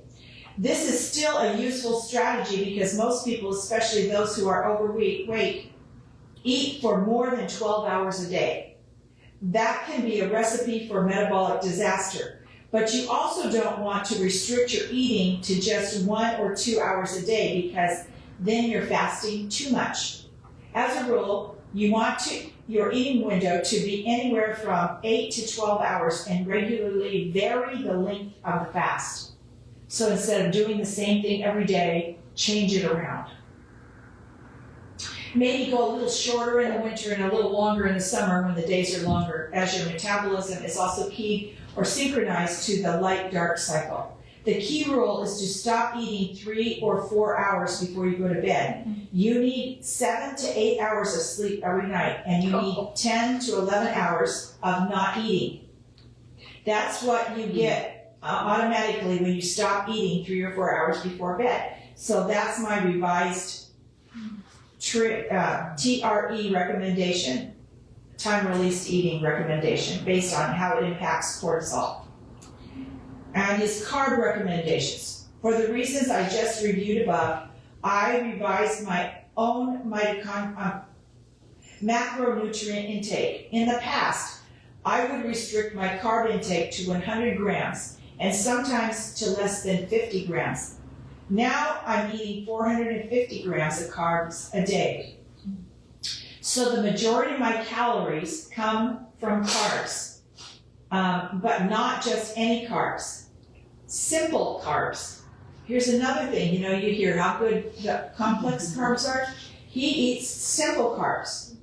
This is still a useful strategy because most people, especially those who are overweight, eat for more than 12 hours a day. That can be a recipe for metabolic disaster. But you also don't want to restrict your eating to just 1 or 2 hours a day, because then you're fasting too much. As a rule, you want your eating window to be anywhere from 8 to 12 hours and regularly vary the length of the fast. So instead of doing the same thing every day, change it around. Maybe go a little shorter in the winter and a little longer in the summer when the days are longer, as your metabolism is also keyed or synchronized to the light-dark cycle. The key rule is to stop eating 3 or 4 hours before you go to bed. You need 7 to 8 hours of sleep every night, and you need 10 to 11 hours of not eating. That's what you get automatically when you stop eating 3 or 4 hours before bed. So that's my revised TRE recommendation, time-released eating recommendation, based on how it impacts cortisol. And his carb recommendations. For the reasons I just reviewed above, I revised my own macronutrient intake. In the past, I would restrict my carb intake to 100 grams, and sometimes to less than 50 grams. Now I'm eating 450 grams of carbs a day. So the majority of my calories come from carbs, but not just any carbs. Simple carbs. Here's another thing, you hear how good the complex carbs are. He eats simple carbs.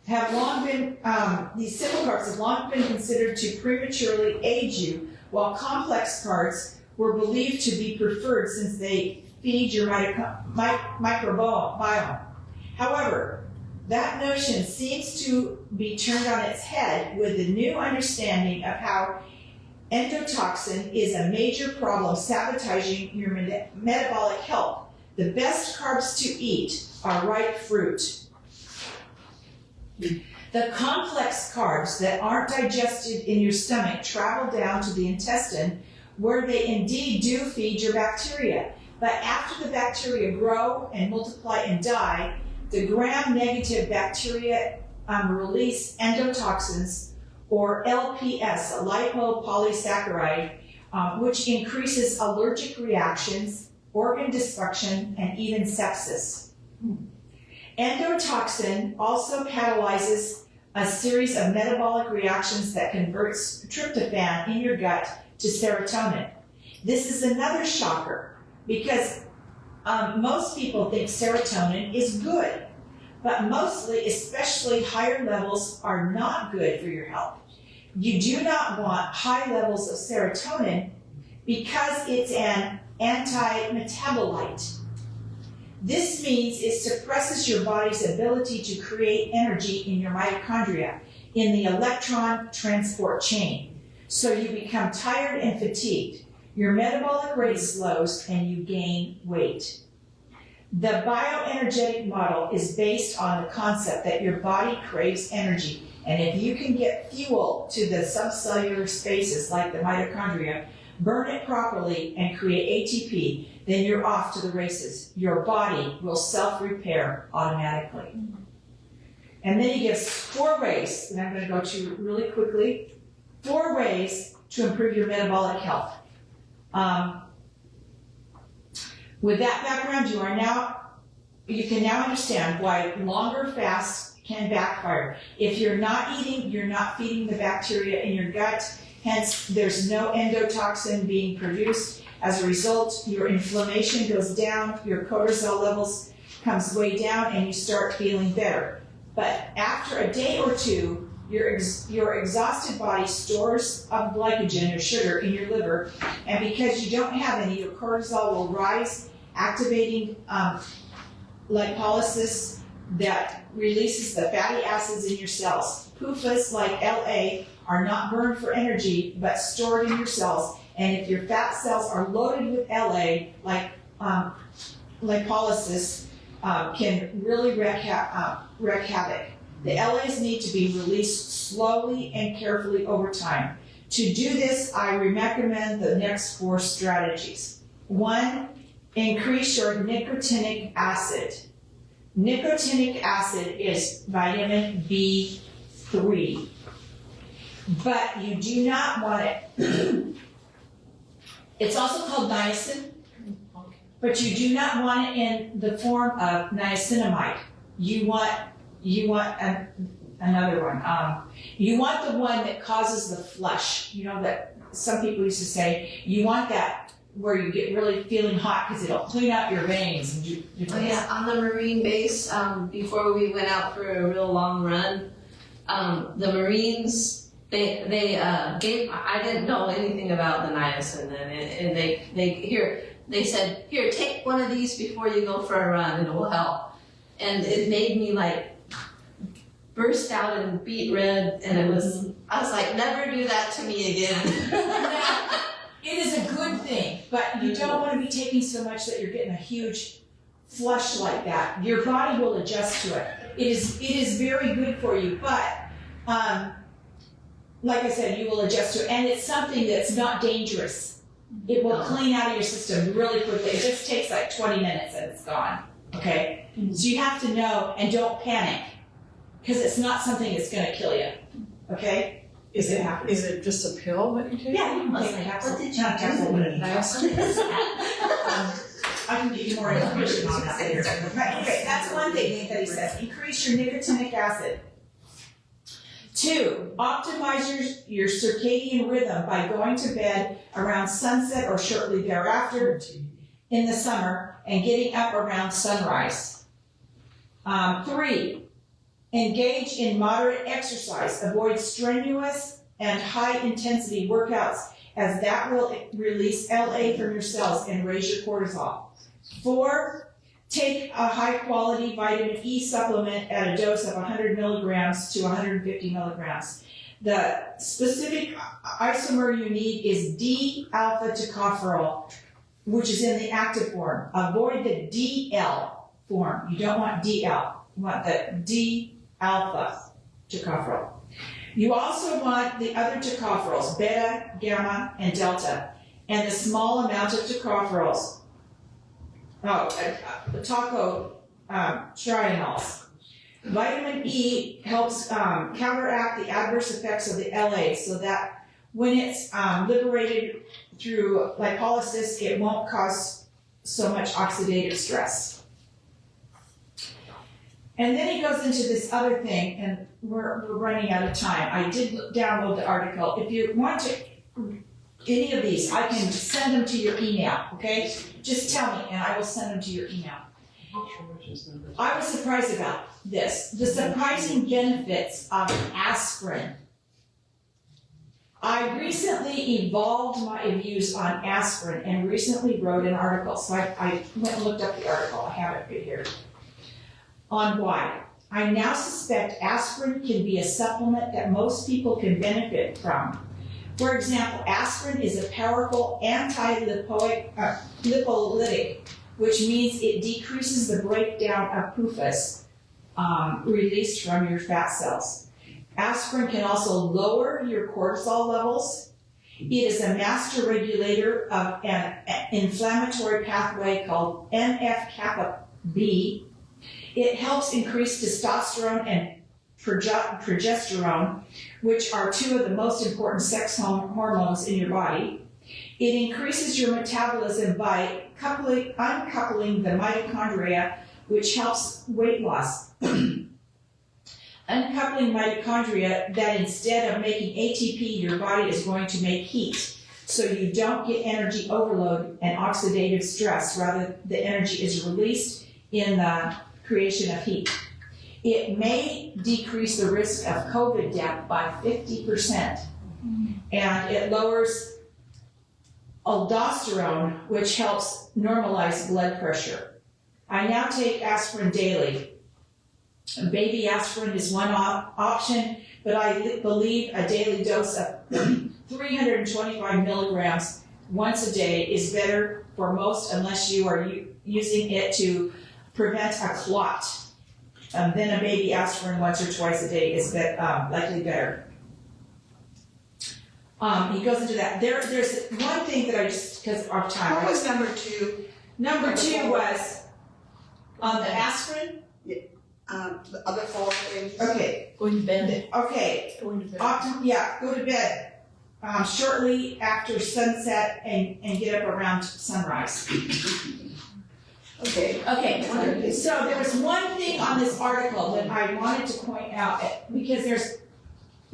These simple carbs have long been considered to prematurely age you, while complex carbs were believed to be preferred since they feed your microbiome. However, that notion seems to be turned on its head with the new understanding of how endotoxin is a major problem sabotaging your metabolic health. The best carbs to eat are ripe fruit. The complex carbs that aren't digested in your stomach travel down to the intestine, where they indeed do feed your bacteria. But after the bacteria grow and multiply and die, the gram-negative bacteria release endotoxins, or LPS, a lipopolysaccharide, which increases allergic reactions, organ dysfunction, and even sepsis. Endotoxin also catalyzes a series of metabolic reactions that converts tryptophan in your gut to serotonin. This is another shocker because most people think serotonin is good, but mostly, especially higher levels, are not good for your health. You do not want high levels of serotonin because it's an anti-metabolite. This means it suppresses your body's ability to create energy in your mitochondria, in the electron transport chain. So you become tired and fatigued. Your metabolic rate slows and you gain weight. The bioenergetic model is based on the concept that your body craves energy, and if you can get fuel to the subcellular spaces like the mitochondria, burn it properly and create ATP, then you're off to the races. Your body will self-repair automatically. And then he gives 4 ways, and I'm going to go to really quickly, 4 ways to improve your metabolic health. With that background, you can now understand why longer fasts can backfire. If you're not eating, you're not feeding the bacteria in your gut, hence there's no endotoxin being produced. As a result, your inflammation goes down, your cortisol levels comes way down, and you start feeling better. But after a day or two, your exhausted body stores up glycogen or sugar in your liver, and because you don't have any, your cortisol will rise, activating lipolysis that releases the fatty acids in your cells. PUFAs like LA are not burned for energy, but stored in your cells. And if your fat cells are loaded with LA, like lipolysis, can really wreak havoc. The LAs need to be released slowly and carefully over time. To do this, I recommend the next 4 strategies. 1, increase your nicotinic acid. Nicotinic acid is vitamin B3, but you do not want it. It's also called niacin, but you do not want it in the form of niacinamide. You want another one. You want the one that causes the flush. You know that some people used to say, you want that where you get really feeling hot because it'll clean out your veins. And Oh yeah, on the Marine base, before we went out for a real long run, the Marines, they gave, I didn't know anything about the niacin, and they said, here, take one of these before you go for a run, and it will help. And it made me like burst out and beet red, and I was like, never do that to me again. It is a good thing, but you don't want to be taking so much that you're getting a huge flush like that. Your body will adjust to it. It is very good for you, but like I said, you will adjust to it, and it's something that's not dangerous. It will clean out of your system really quickly. It just takes like 20 minutes and it's gone, okay? So you have to know, and don't panic, because it's not something that's going to kill you, okay? Is it just a pill that you take? Yeah, you can take a capsule. What did you Not a capsule, but a do? niacin. I can give you more information on that later. Okay, that's one thing that he says, increase your nicotinic acid. 2, optimize your circadian rhythm by going to bed around sunset or shortly thereafter in the summer and getting up around sunrise. 3, engage in moderate exercise. Avoid strenuous and high-intensity workouts, as that will release LA from your cells and raise your cortisol. 4, take a high-quality vitamin E supplement at a dose of 100 milligrams to 150 milligrams. The specific isomer you need is D-alpha tocopherol, which is in the active form. Avoid the DL form. You don't want DL. You want the D-alpha tocopherol. You also want the other tocopherols, beta, gamma, and delta, and the small amount of tocopherols. Trianols. Vitamin E helps counteract the adverse effects of the LA so that when it's liberated through lipolysis, it won't cause so much oxidative stress. And then he goes into this other thing, and we're running out of time. I did download the article. If you want to, any of these, I can send them to your email, okay? Just tell me, and I will send them to your email. I was surprised about this. The surprising benefits of aspirin. I recently evolved my views on aspirin and recently wrote an article. So I went and looked up the article. I have it right here. On why. I now suspect aspirin can be a supplement that most people can benefit from. For example, aspirin is a powerful anti-lipolytic, which means it decreases the breakdown of PUFAs released from your fat cells. Aspirin can also lower your cortisol levels. It is a master regulator of an inflammatory pathway called NF-kappa B. It helps increase testosterone and progesterone, which are 2 of the most important sex hormones in your body. It increases your metabolism by uncoupling the mitochondria, which helps weight loss. Uncoupling mitochondria that instead of making ATP, your body is going to make heat. So you don't get energy overload and oxidative stress. Rather, the energy is released in the creation of heat. It may decrease the risk of COVID death by 50%. And it lowers aldosterone, which helps normalize blood pressure. I now take aspirin daily. Baby aspirin is one option, but I believe a daily dose of 325 milligrams once a day is better for most, unless you are using it to prevent a clot. Then a baby aspirin once or twice a day is likely better. He goes into that. There's one thing that I just, because of time. What was number 2? Number 2 was on the aspirin. The other 4 things. Okay. Going to bed. Okay. Going to bed. Go to bed shortly after sunset and get up around sunrise. Okay. Okay, so there was one thing on this article that I wanted to point out, because there's,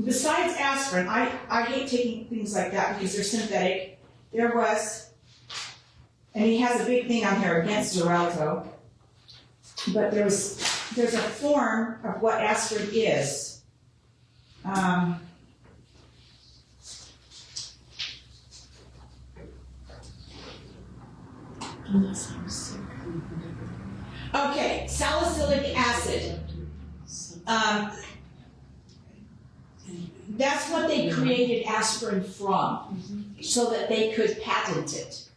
besides aspirin, I hate taking things like that because they're synthetic. There was, and he has a big thing on here against Xarelto, but there's a form of what aspirin is. Okay, salicylic acid. That's what they created aspirin from, so that they could patent it.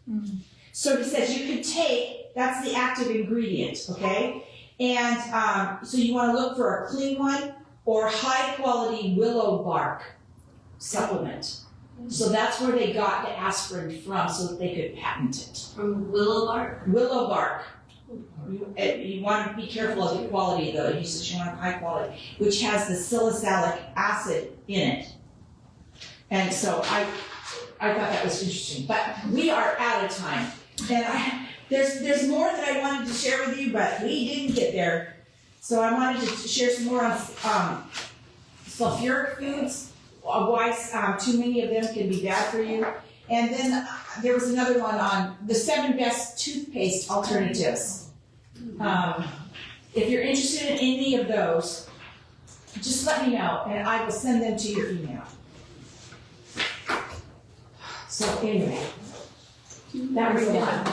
So he says you could take, that's the active ingredient, okay? And so you want to look for a clean one or high quality willow bark supplement. So that's where they got the aspirin from, so that they could patent it. From willow bark? Willow bark. You want to be careful of the quality, though. He says you want high quality, which has the salicylic acid in it. And so I thought that was interesting. But we are out of time. And there's more that I wanted to share with you, but we didn't get there. So I wanted to share some more on sulfuric foods, why too many of them can be bad for you. And then there was another one on the 7 best toothpaste alternatives. If you're interested in any of those, just let me know and I will send them to your email. So anyway, that was a lot.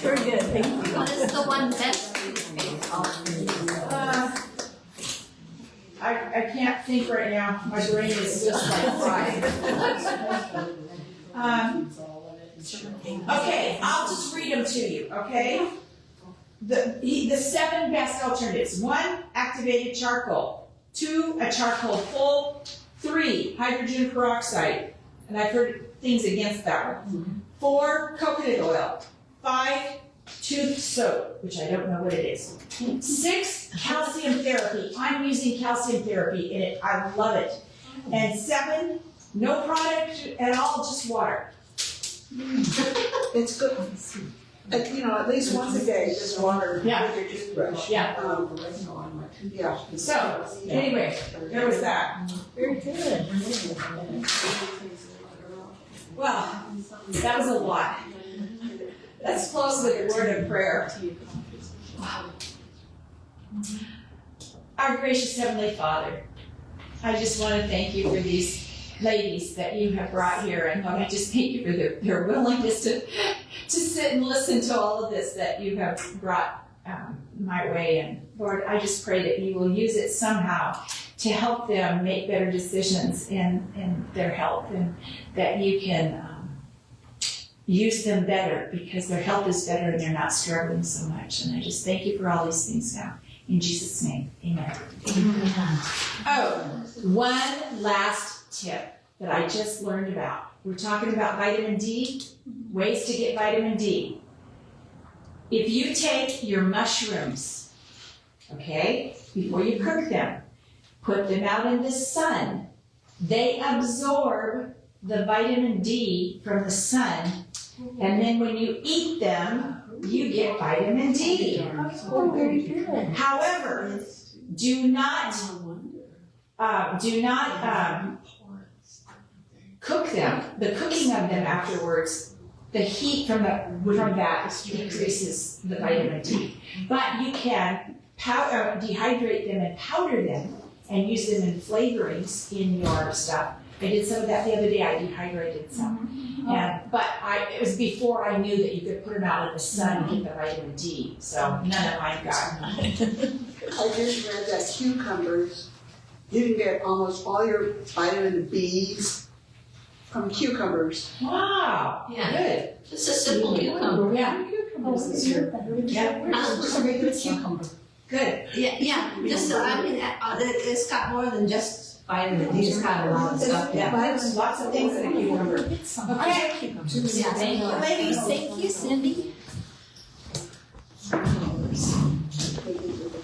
Very good, thank you. What is the one best toothpaste alternative? I can't think right now. My brain is just like fried. Okay, I'll just read them to you, okay? The 7 best alternatives. 1, activated charcoal. 2, a charcoal full. 3, hydrogen peroxide. And I've heard things against that one. 4, coconut oil. 5, tooth soap, which I don't know what it is. 6, calcium therapy. I'm using calcium therapy and I love it. And 7, no product at all, just water. It's good. At least once a day, just water Yeah. with your toothbrush. Yeah. Yeah. So, anyway, there was that. Very good. Well, that was a lot. Let's close with a word of prayer. Our gracious Heavenly Father, I just want to thank you for these ladies that you have brought here, and Lord, I just thank you for their willingness to sit and listen to all of this that you have brought my way. And Lord, I just pray that you will use it somehow to help them make better decisions in their health, and that you can use them better because their health is better and they're not struggling so much. And I just thank you for all these things now. In Jesus' name, amen. Oh, one last tip that I just learned about. We're talking about vitamin D, ways to get vitamin D. If you take your mushrooms, okay, before you cook them, put them out in the sun, they absorb the vitamin D from the sun, and then when you eat them, you get vitamin D. Oh, very good. However, do not cook them. The cooking of them afterwards, the heat from that increases the vitamin D. But you can dehydrate them and powder them and use them in flavorings in your stuff. I did some of that the other day. I dehydrated some. But it was before I knew that you could put them out in the sun and get the vitamin D. So none of mine got. I just read that cucumbers, you can get almost all your vitamin B's from cucumbers. Wow. Yeah. Good. Just a simple cucumber. Yeah. Good. Yeah, just, it's got more than just vitamin D, it's got a lot of stuff, yeah. Lots of things in a cucumber. Okay. Yeah. Thank you, ladies. Thank you, Cindy.